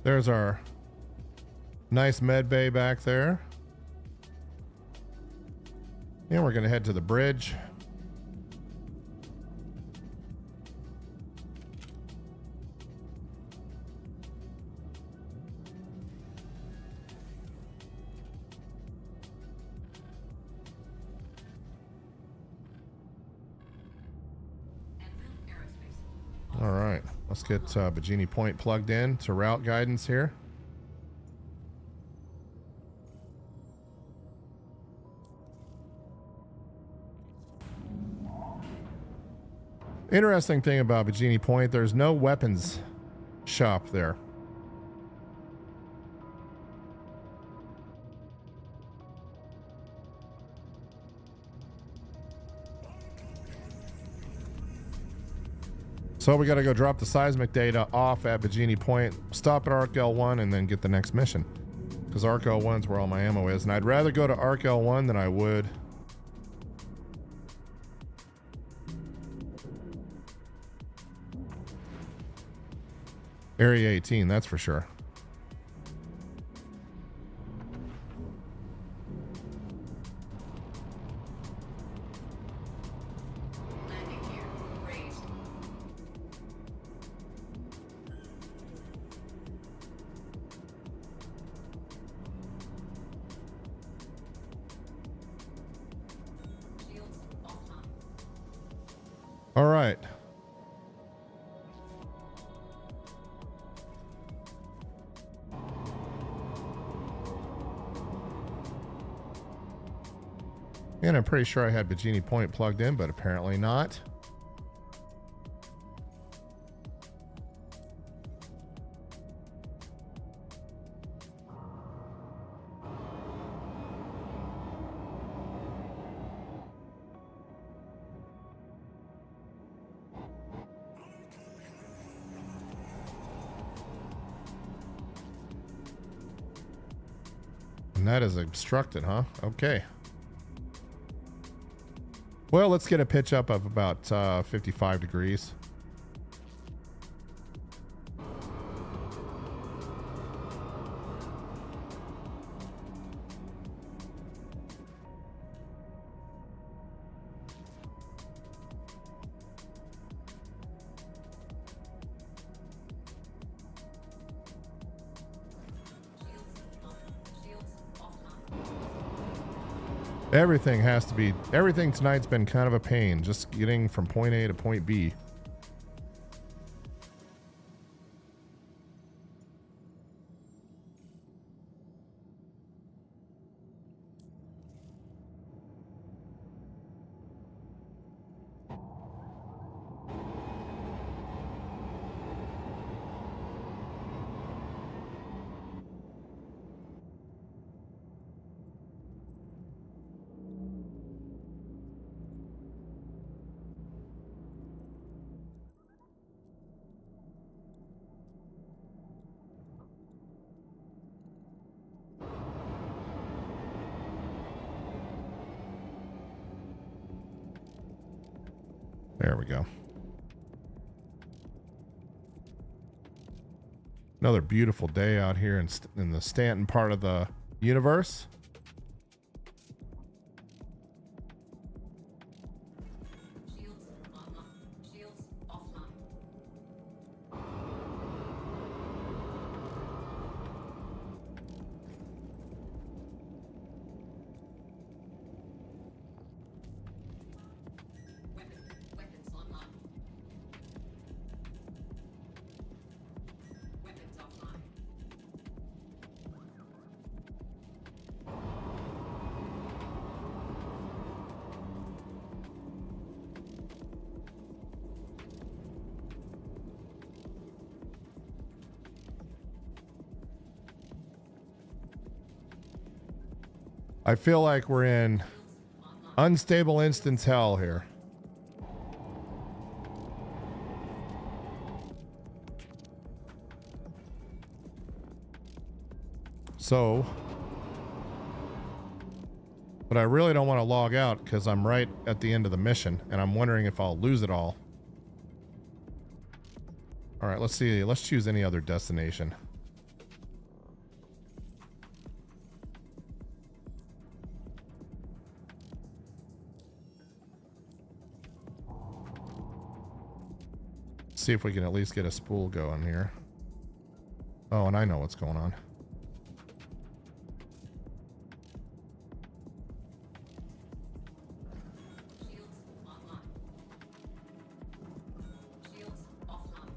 There's our nice med bay back there. And we're going to head to the bridge. All right, let's get Bajini Point plugged in to route guidance here. Interesting thing about Bajini Point, there's no weapons shop there. So we got to go drop the seismic data off at Bikini Point, stop at Arc L1, and then get the next mission. Because Arc L1's where all my ammo is. And I'd rather go to Arc L1 than I would Area 18, that's for sure. Landing gear raised. Shields offline. All right. And I'm pretty sure I had Bikini Point plugged in, but apparently not. And that is obstructed, huh? Okay. Well, let's get a pitch up of about 55 degrees. Everything tonight's been kind of a pain, just getting from point A to point B. There we go. Another beautiful day out here in the Stanton part of the universe. Shields online. Shields offline. Weapons online. Weapons offline. I feel like we're in unstable instance hell here. So, but I really don't want to log out because I'm right at the end of the mission and I'm wondering if I'll lose it all. All right, let's see. Let's choose any other destination. See if we can at least get a spool going here. Oh, and I know what's going on. Shields online. Shields offline.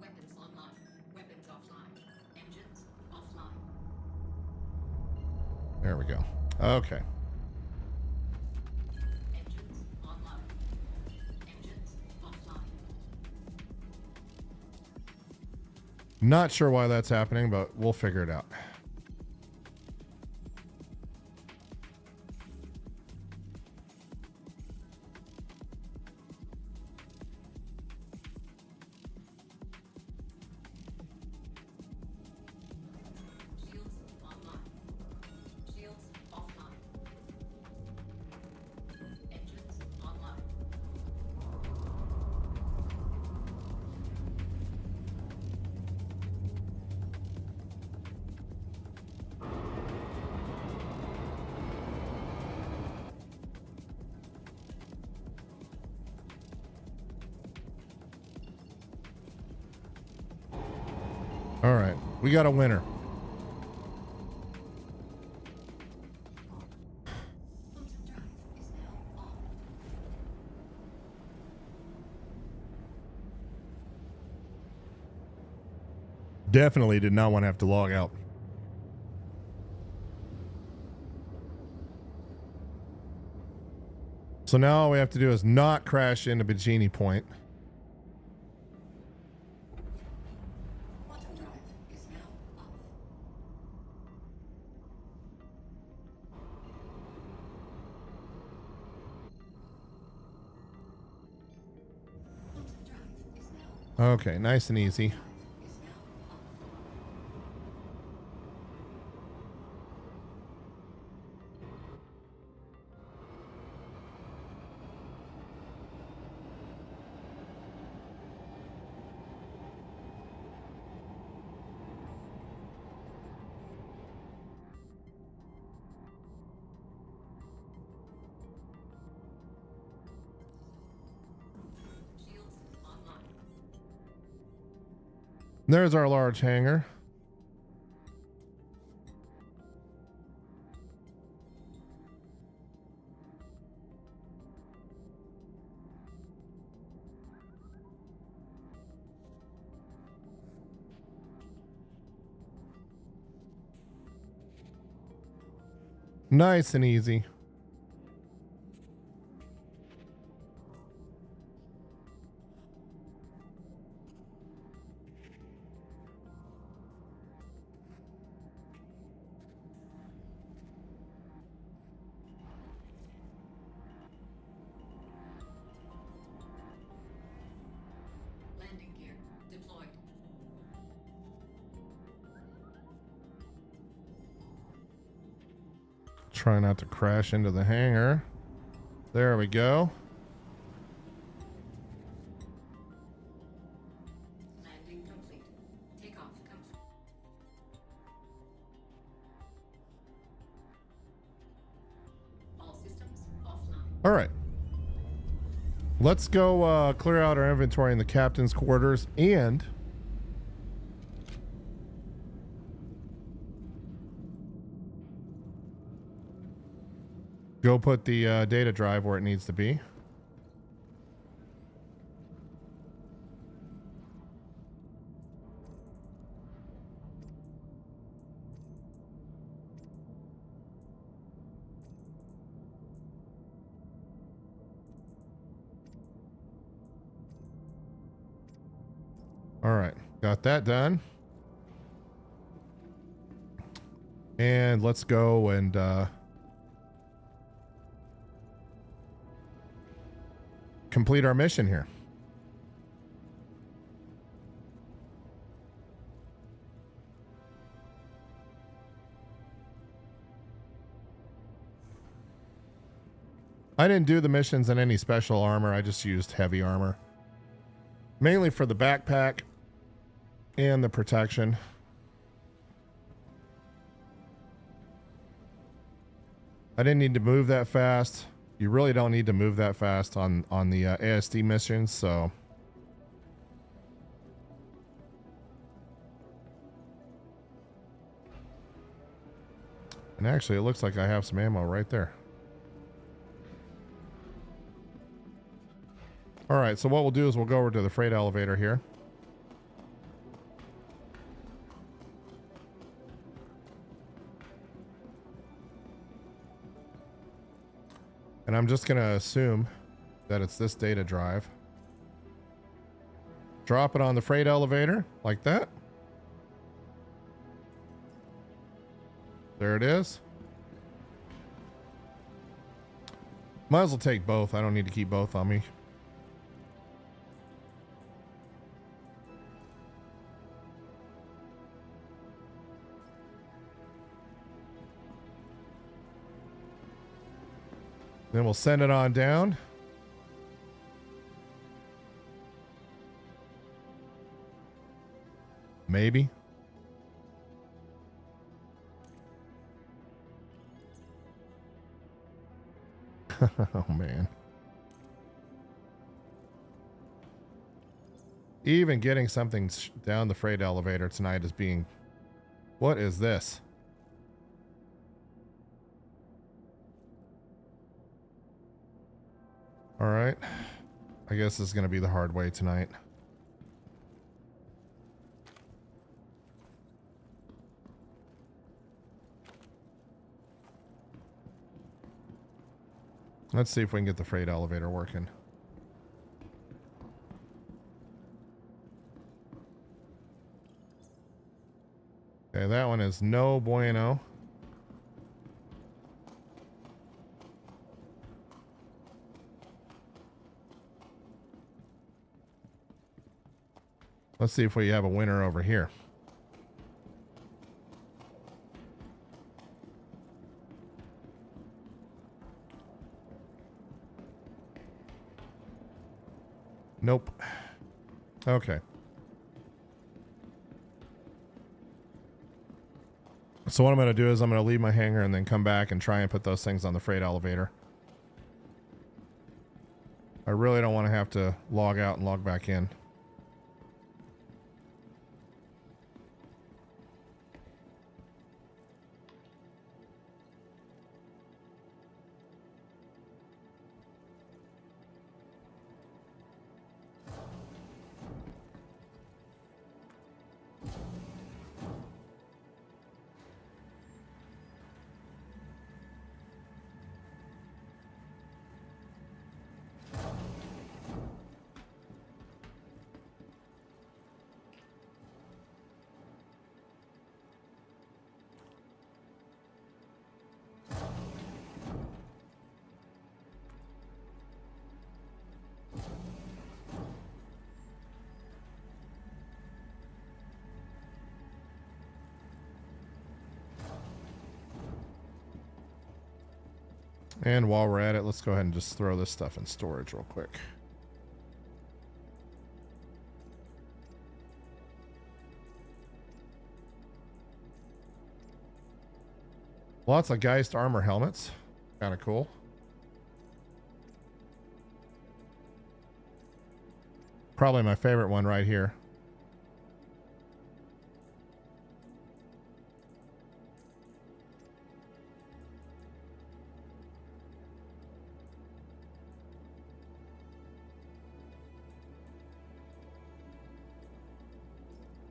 Weapons online. Weapons offline. Engines offline. There we go. Okay. Engines online. Engines offline. Not sure why that's happening, but we'll figure it out. Shields online. Shields offline. Engines online. All right, we got a winner. Quantum drive is now on. Definitely did not want to have to log out. So now all we have to do is not crash into Bikini Point. Quantum drive is now off. Quantum drive is now Okay, nice and easy. is now off. Shields online. There's our large hangar. Nice and easy. Landing gear deployed. Try not to crash into the hangar. There we go. Landing complete. Takeoff complete. All systems offline. All right. Let's go clear out our inventory in the captain's quarters and go put the data drive where it needs to be. All right, got that done. And let's go and complete our mission here. I didn't do the missions in any special armor. I just used heavy armor. Mainly for the backpack and the protection. I didn't need to move that fast. You really don't need to move that fast on the ASD missions, so. And actually, it looks like I have some ammo right there. All right, so what we'll do is we'll go over to the freight elevator here. And I'm just going to assume that it's this data drive. Drop it on the freight elevator like that. There it is. Might as well take both. I don't need to keep both on me. Then we'll send it on down. Maybe. Oh, man. Even getting something down the freight elevator tonight is being... What is this? All right. I guess this is going to be the hard way tonight. Let's see if we can get the freight elevator working. Okay, that one is no bueno. Let's see if we have a winner over here. Nope. Okay. So what I'm going to do is I'm going to leave my hangar and then come back and try and put those things on the freight elevator. I really don't want to have to log out and log back in. And while we're at it, let's go ahead and just throw this stuff in storage real quick. Lots of Geist armor helmets. Kind of cool. Probably my favorite one right here.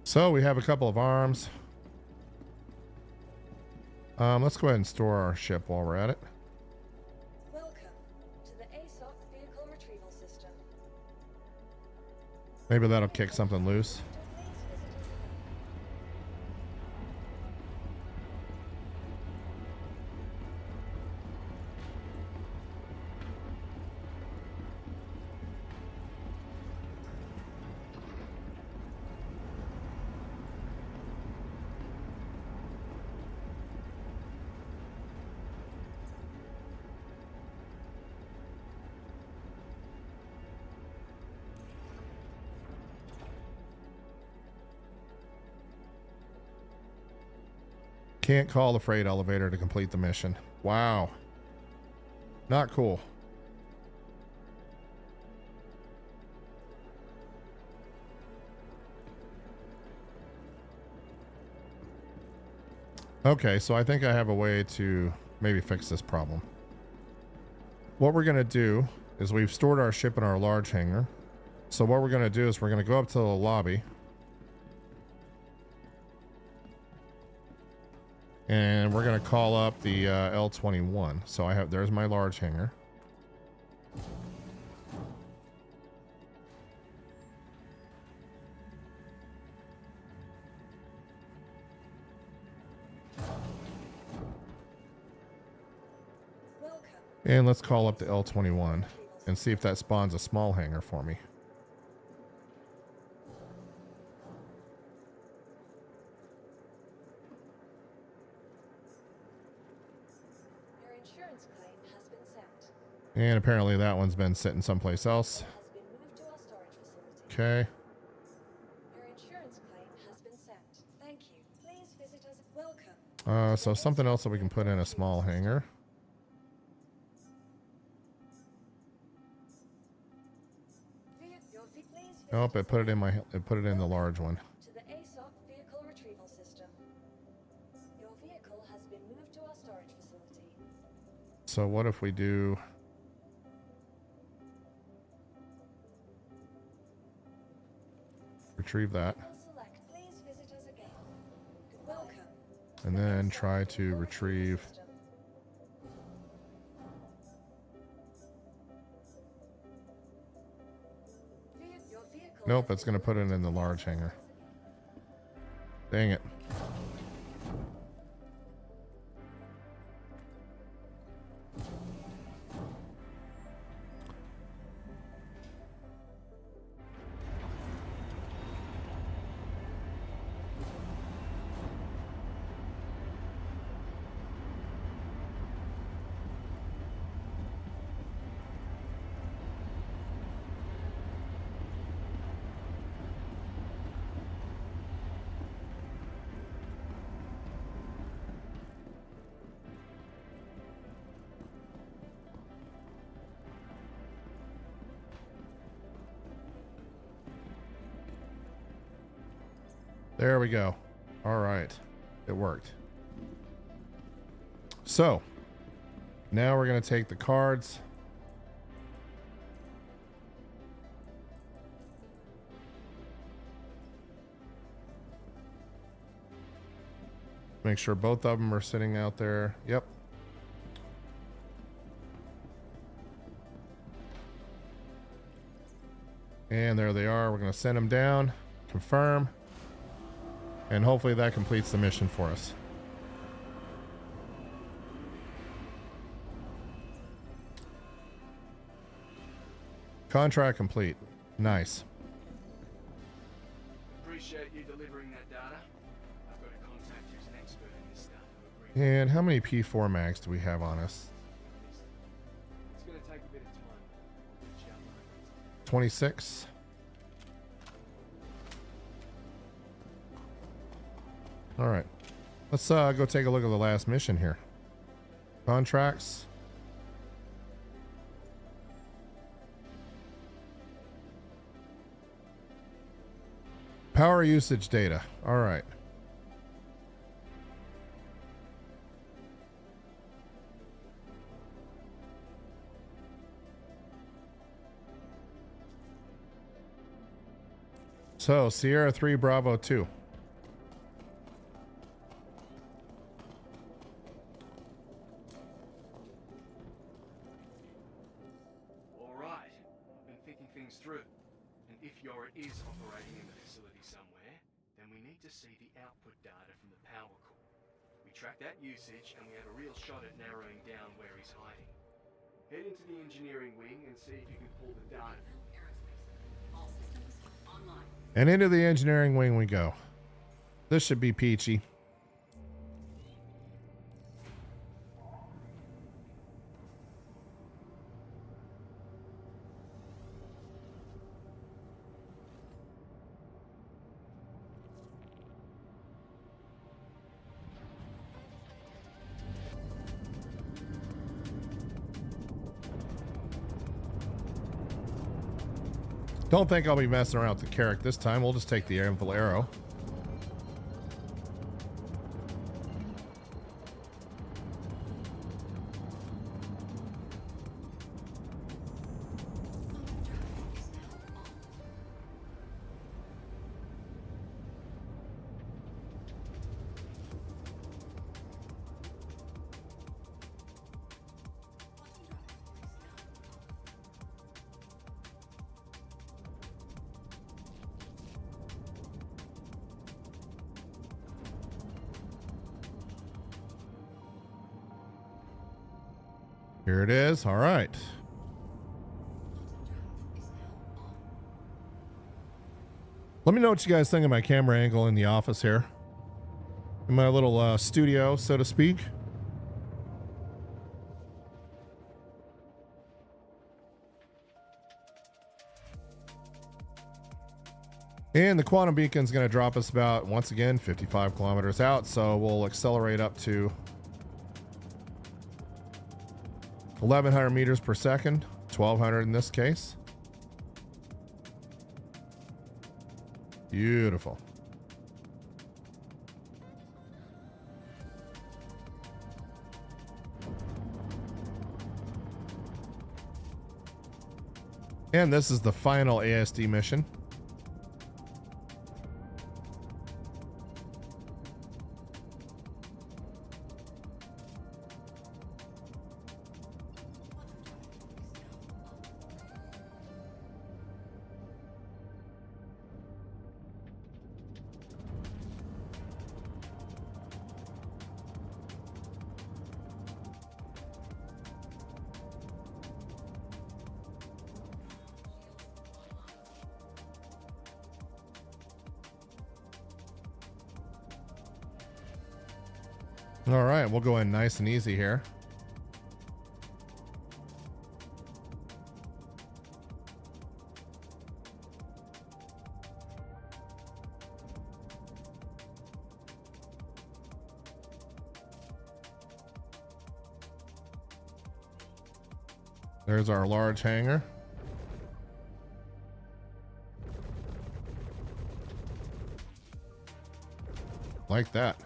So we have a couple of arms. Let's go ahead and store our ship while we're at it. Welcome to the ASOC vehicle retrieval system. Maybe that'll kick something loose. Can't call the freight elevator to complete the mission. Wow. Not cool. Okay, so I think I have a way to maybe fix this problem. What we're going to do is we've stored our ship in our large hangar. So what we're going to do is we're going to go up to the lobby. And we're going to call up the L21. So there's my large hangar. And let's call up the L21 and see if that spawns a small hangar for me. Your insurance claim has been sent. And apparently that one's been sitting someplace else. Has been moved to our storage facility. Okay. Your insurance claim has been sent. Thank you. Please visit us. Welcome. So something else that we can put in a small hangar. Nope, it put it in the large one. To the ASOC vehicle retrieval system. Your vehicle has been moved to our storage facility. So what if we do retrieve that Select. Please visit us again. Welcome. and then try to retrieve. System. Your vehicle Nope, has it's going to put it in the large hangar. Dang it. There we go. All right. It worked. So now we're going to take the cards. Make sure both of them are sitting out there. Yep. And there they are. We're going to send them down, confirm, and hopefully that completes the mission for us. Contract complete. Nice. Appreciate you delivering that data. I've got a contact who's an expert in this stuff who agreed. And how many P4 mags do we have on us? It's going to take a bit of time. I'll reach out later. 26. All right. Let's go take a look at the last mission here. Contracts. Power usage data. All right. So, Sierra 3 Bravo 2. All right. I've been thinking things through. And if Jorrit is operating in the facility somewhere, then we need to see the output data from the power core. We track that usage and we have a real shot at narrowing down where he's hiding. Head into the engineering wing and see if you can pull the data. Aerospace. All systems online. And into the engineering wing we go. This should be peachy. Don't think I'll be messing around with the Carrack this time. We'll just take the Anvil Arrow. Here it is. All right. Let me know what you guys think of my camera angle in the office here. In my little studio, so to speak. And the quantum beacon is going to drop us about, once again, 55 kilometers out. So we'll accelerate up to 1,100 meters per second, 1,200 in this case. Beautiful. And this is the final ASD mission. All right, we'll go in nice and easy here. There's our large hangar. Like that.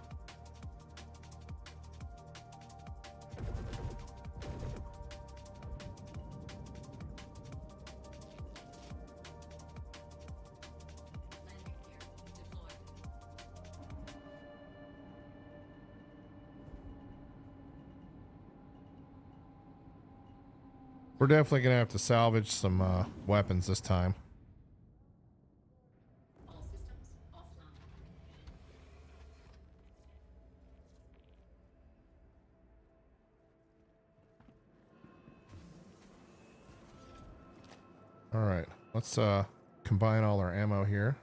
We're definitely going to have to salvage some weapons this time. All systems offline. All right, let's combine all our ammo here.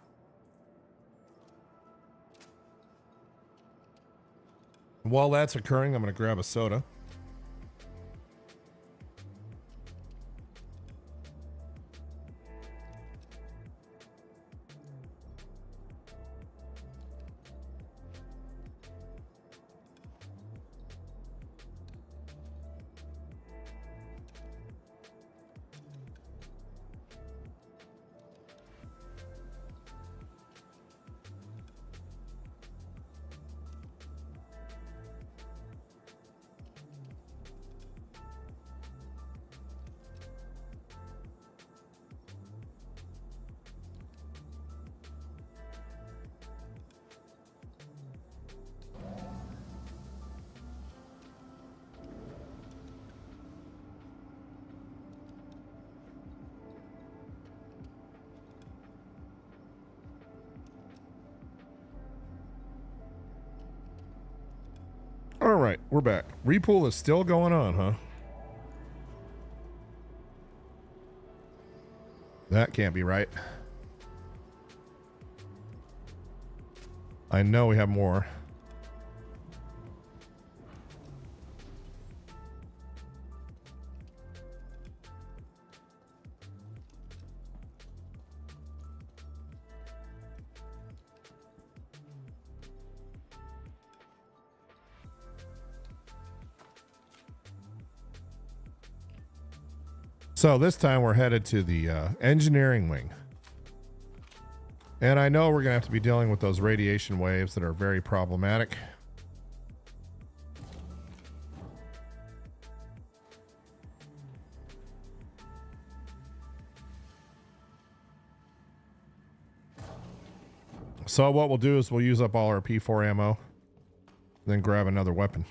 While that's occurring, I'm going to grab a soda. All right, we're back. Repool is still going on, huh? That can't be right. I know we have more. So this time we're headed to the engineering wing. And I know we're going to have to be dealing with those radiation waves that are very problematic. So what we'll do is we'll use up all our P4 ammo, then grab another weapon.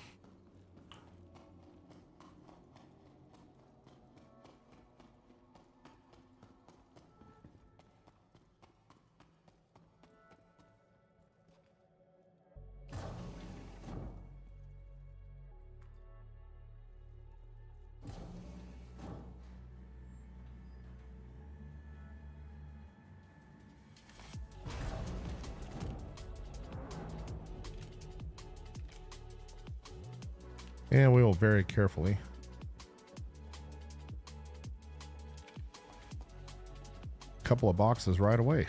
And we will very carefully couple of boxes right away.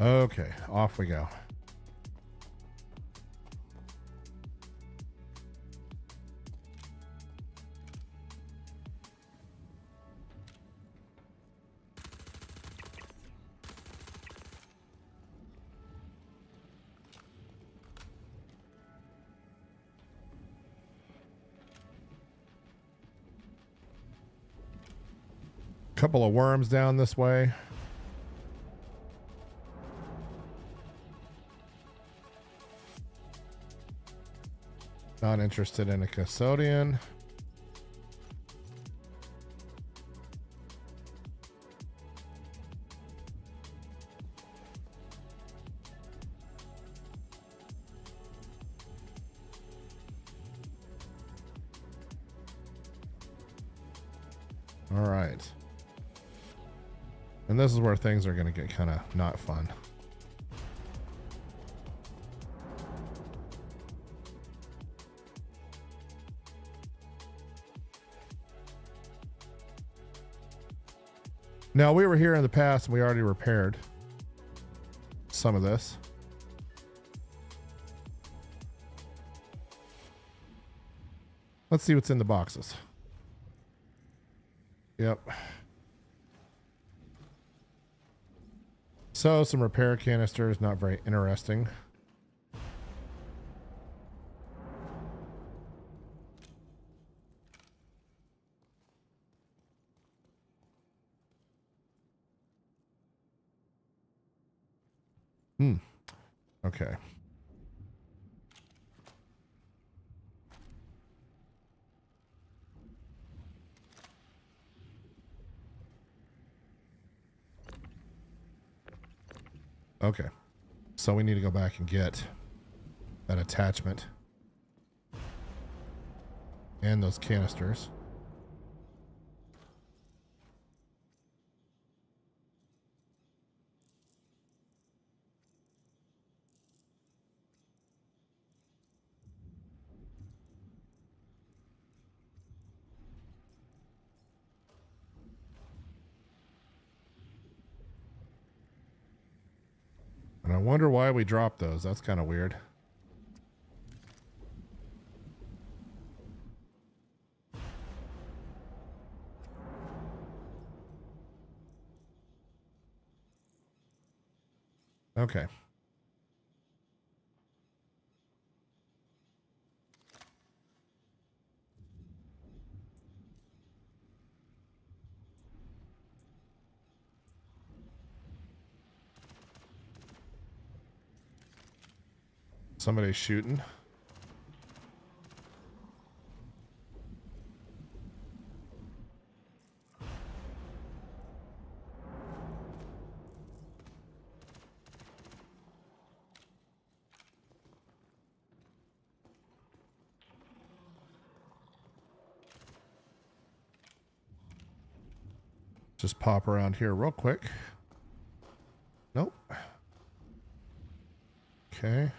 Okay, off we go. Couple of worms down this way. Not interested in a custodian. All right. And this is where things are going to get kind of not fun. Now, we were here in the past and we already repaired some of this. Let's see what's in the boxes. Yep. So, some repair canisters, not very interesting. Okay. Okay. So we need to go back and get that attachment and those canisters. And I wonder why we dropped those. That's kind of weird. Okay. Somebody's shooting. Just pop around here real quick. Nope. Okay.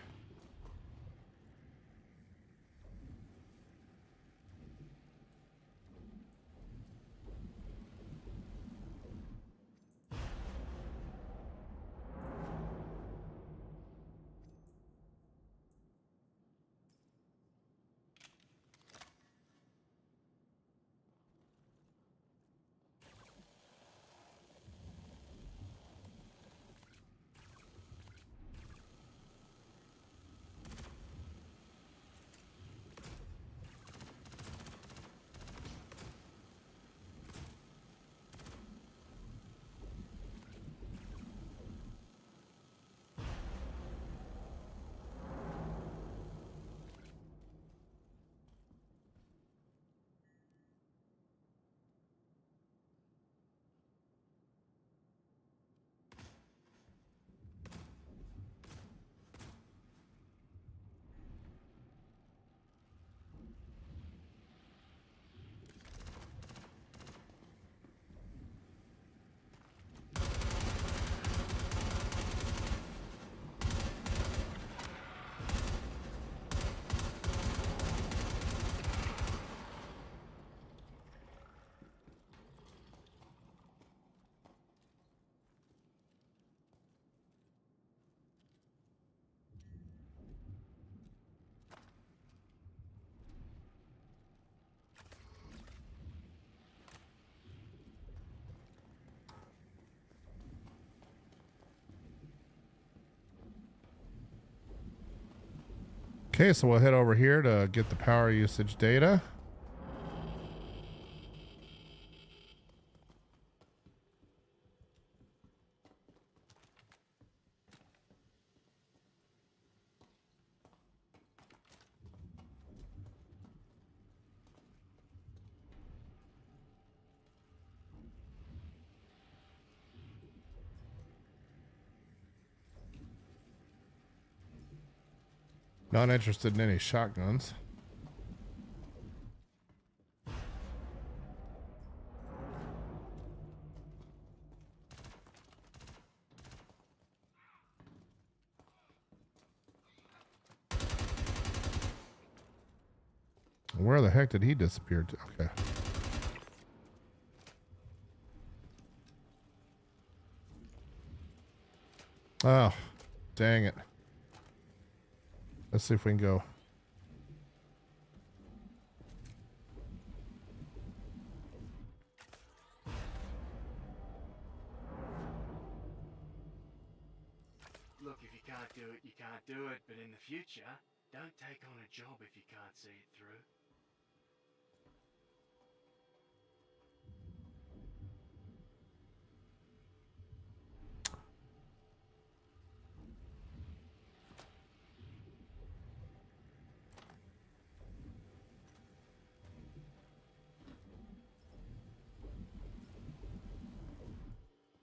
Okay, so we'll head over here to get the power usage data. Not interested in any shotguns. Where the heck did he disappear to? Okay. Oh, dang it. Let's see if we can go. Look, if you can't do it, you can't do it. But in the future, don't take on a job if you can't see it through.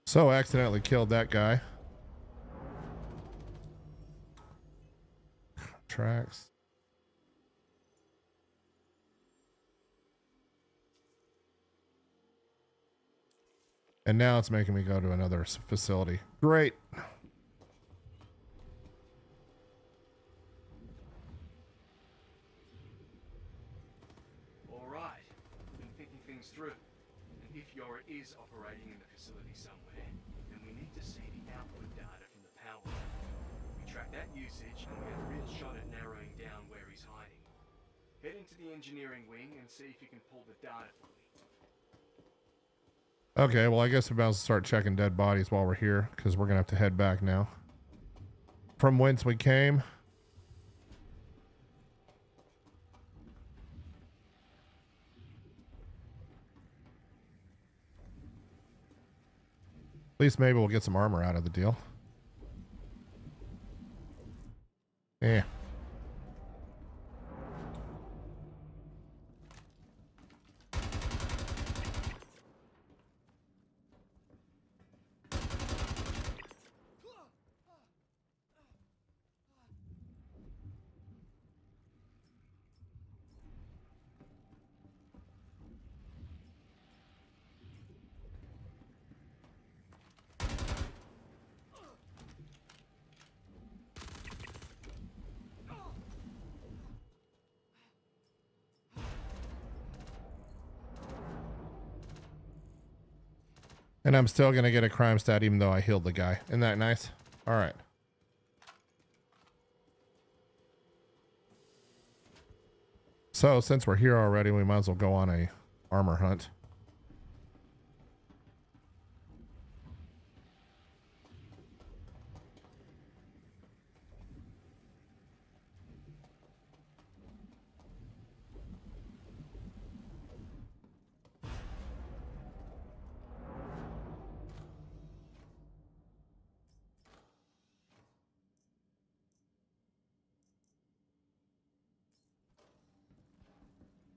So accidentally killed that guy. Tracks. And now it's making me go to another facility. Great. All right, been thinking things through. And if Jorrit is operating in the facility somewhere, then we need to see the output data from the power. We track that usage and we have a real shot at narrowing down where he's hiding. Head into the engineering wing and see if you can pull the data for me. Okay, well, I guess we're about to start checking dead bodies while we're here, because we're going to have to head back now. From whence we came. At least maybe we'll get some armor out of the deal. Yeah. And I'm still going to get a crime stat even though I healed the guy. Isn't that nice? All right. So since we're here already, we might as well go on a armor hunt.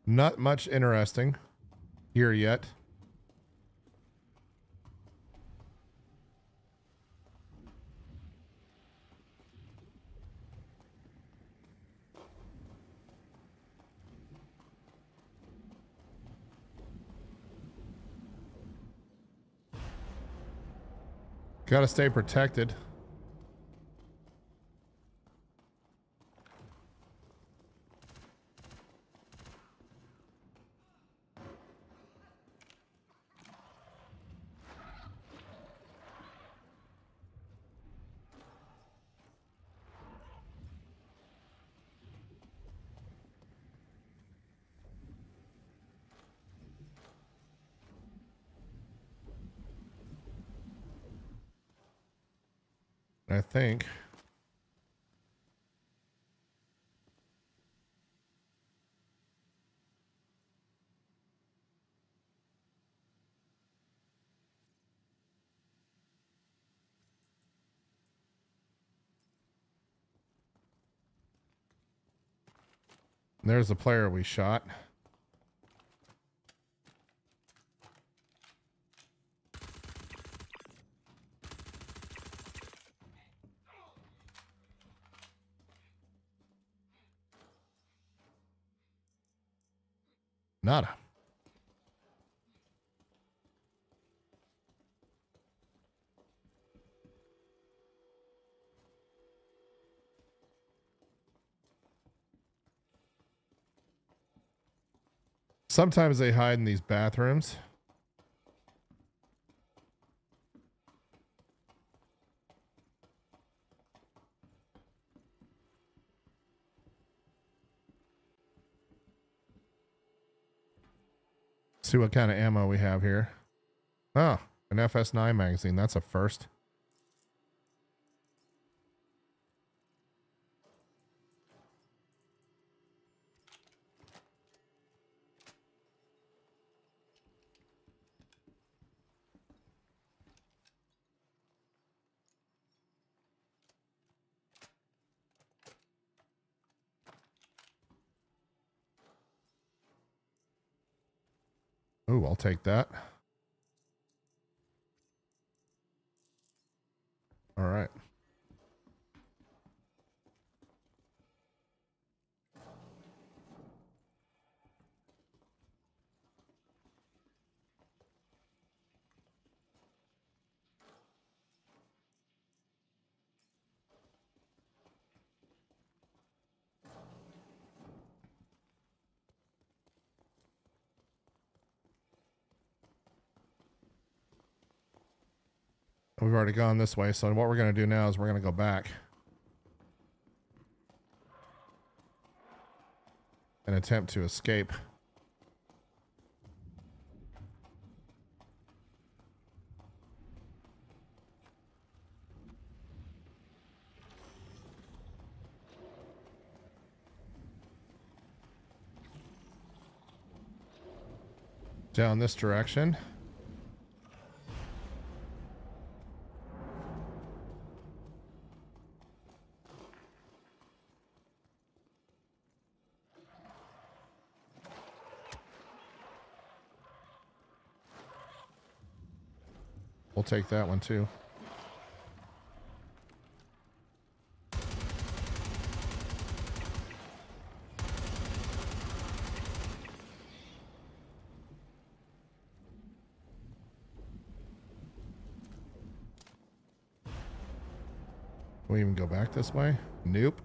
Not much interesting here yet. Gotta stay protected. I think There's the player we shot. Nada. Sometimes they hide in these bathrooms. See what kind of ammo we have here. Oh, an FS9 magazine. That's a first. Ooh, I'll take that. All right. We've already gone this way, so what we're going to do now is we're going to go back and attempt to escape. Down this direction. We'll take that one too. Can we even go back this way? Nope.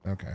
Okay.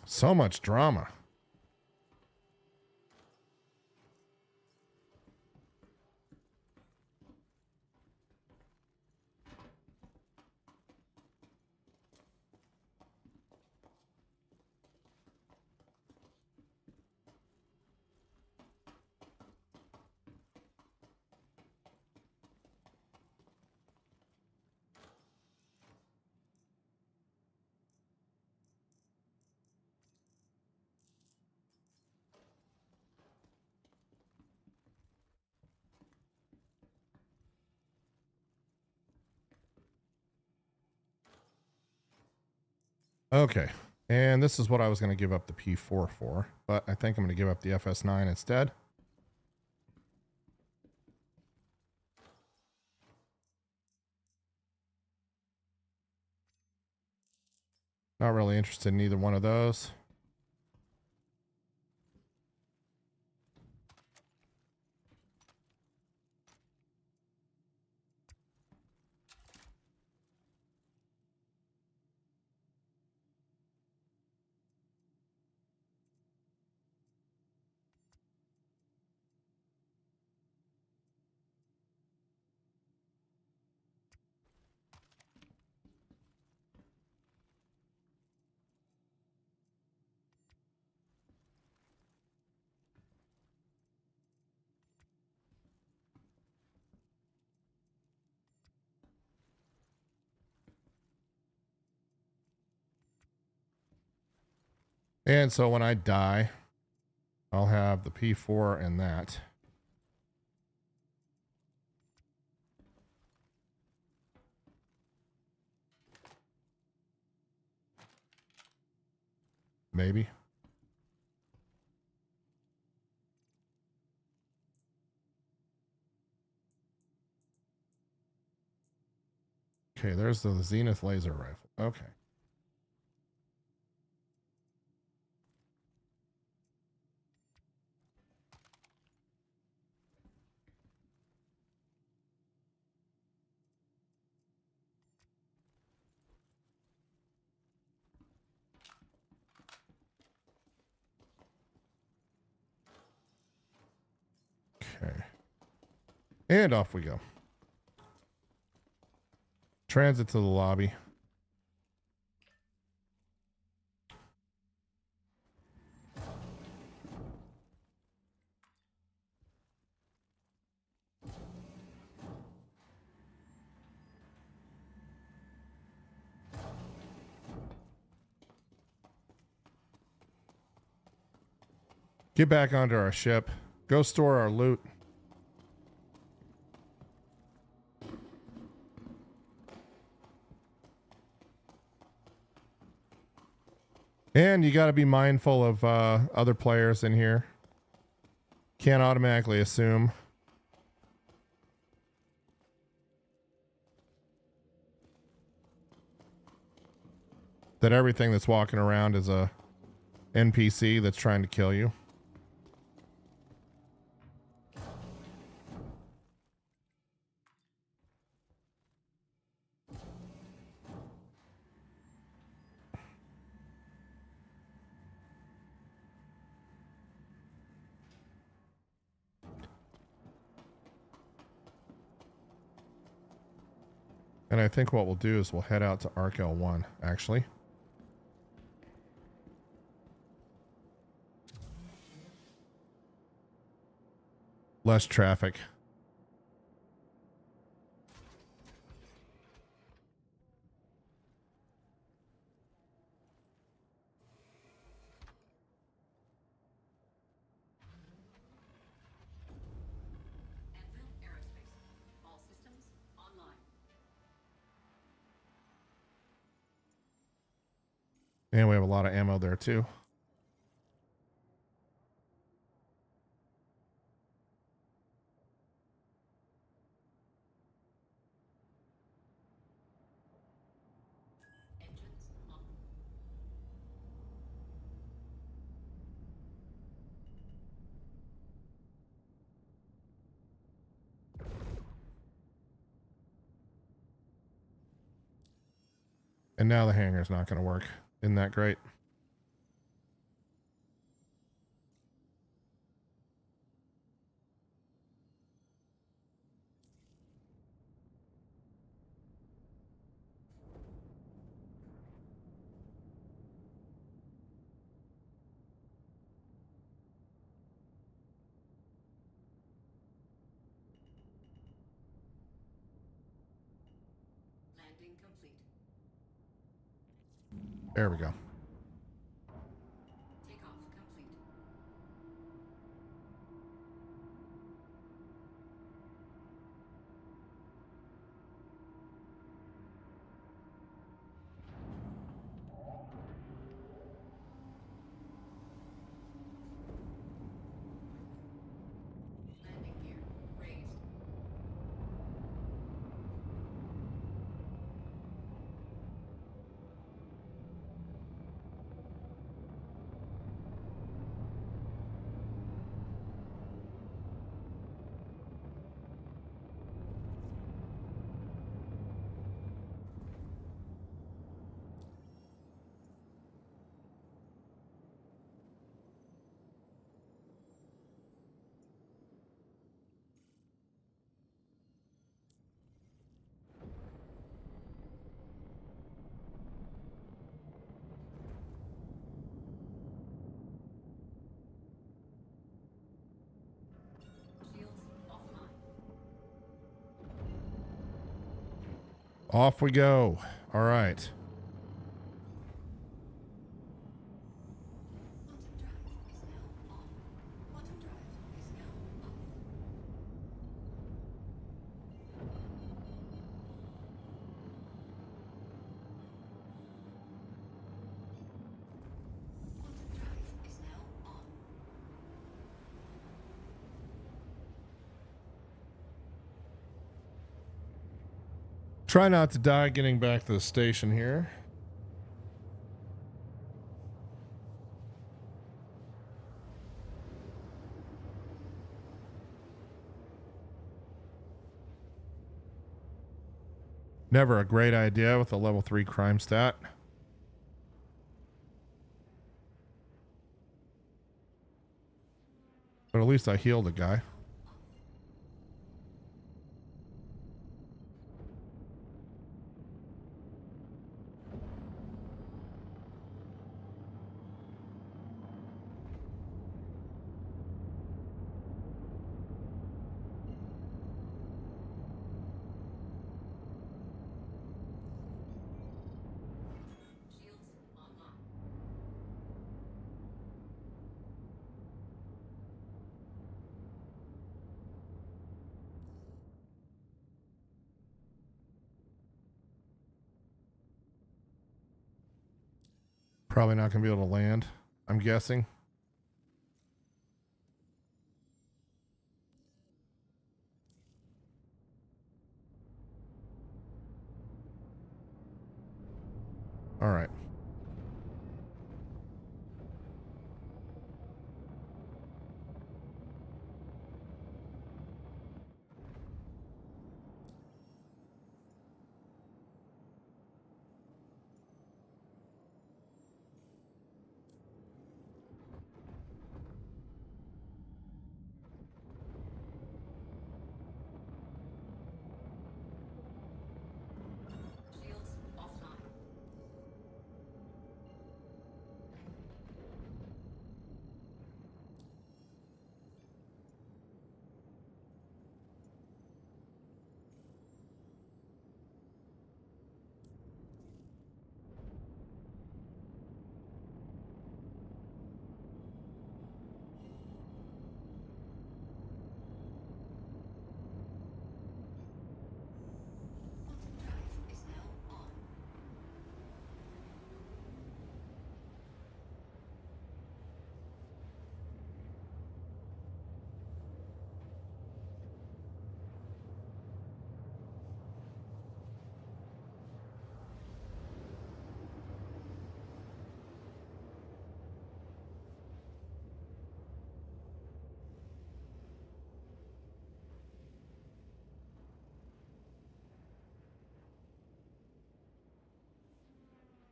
So much drama. Okay. And this is what I was going to give up the P4 for, but I think I'm going to give up the FS9 instead. Not really interested in either one of those. And so when I die, I'll have the P4 and that. Maybe. Okay, there's the Zenith laser rifle. Okay. Okay. And off we go. Transit to the lobby. Get back onto our ship. Go store our loot. And you got to be mindful of other players in here. Can't automatically assume that everything that's walking around is a NPC that's trying to kill you. And I think what we'll do is we'll head out to Arc L1, actually. Less traffic. Anvil Aerospace. All systems online. And we have a lot of ammo there too. Engines on. And now the hangar's not going to work. Isn't that great? Landing complete. There we go. Takeoff complete. Landing gear raised. Shields offline. Off we go. All right. Try not to die getting back to the station here. Never a great idea with a level 3 crime stat. But at least I healed a guy. Shields online. Probably not going to be able to land, I'm guessing. All right. Shields offline. Quantum drive is now on.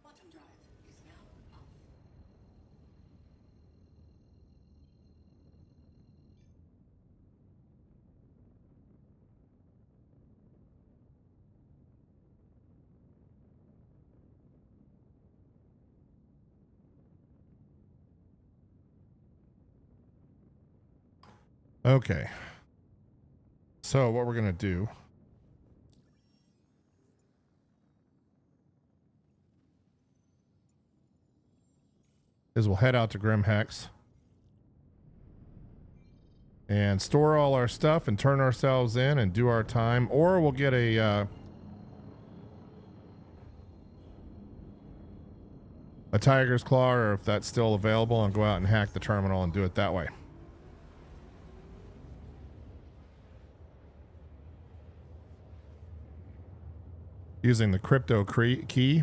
Quantum drive is now off. Okay. So what we're going to do is we'll head out to Grim Hex and store all our stuff and turn ourselves in and do our time, or we'll get a tiger's claw, or if that's still available, and go out and hack the terminal and do it that way. Using the crypto key.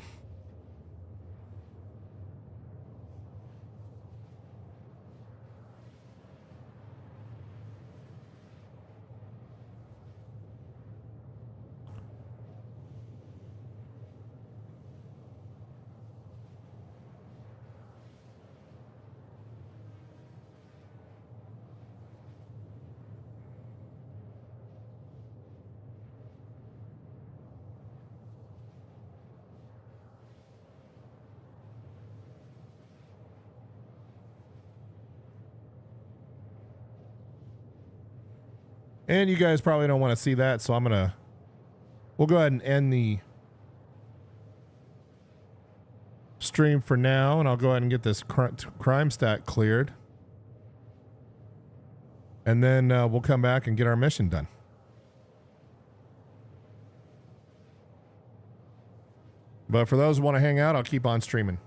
And you guys probably don't want to see that, so we'll go ahead and end the stream for now, and I'll go ahead and get this crime stat cleared. And then we'll come back and get our mission done. But for those who want to hang out, I'll keep on streaming.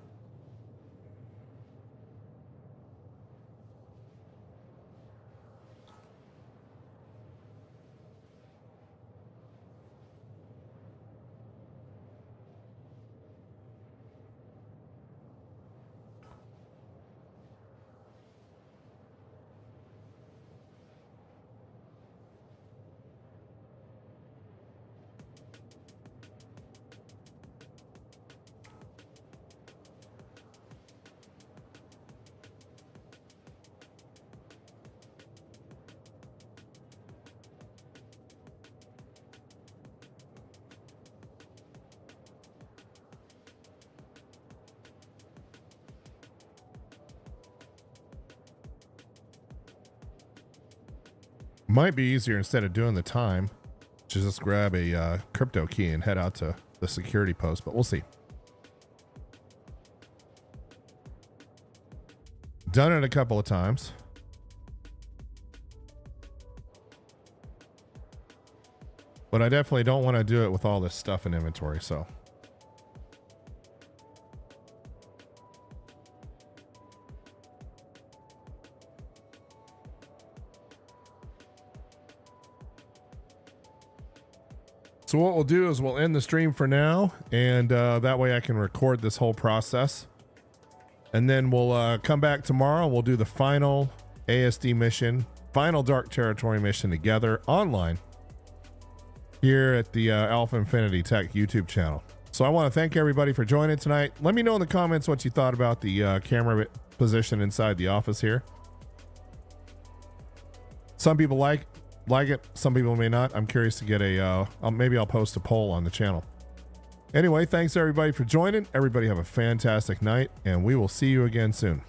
Might be easier instead of doing the time to just grab a crypto key and head out to the security post, but we'll see. Done it a couple of times. But I definitely don't want to do it with all this stuff in inventory, so. So what we'll do is we'll end the stream for now, and that way I can record this whole process. And then we'll come back tomorrow. We'll do the final ASD mission, final Dark Territory mission together online here at the Alpha Infinity Tech YouTube channel. So I want to thank everybody for joining tonight. Let me know in the comments what you thought about the camera position inside the office here. Some people like it, some people may not. I'm curious to get a maybe I'll post a poll on the channel. Anyway, thanks everybody for joining. Everybody have a fantastic night, and we will see you again soon.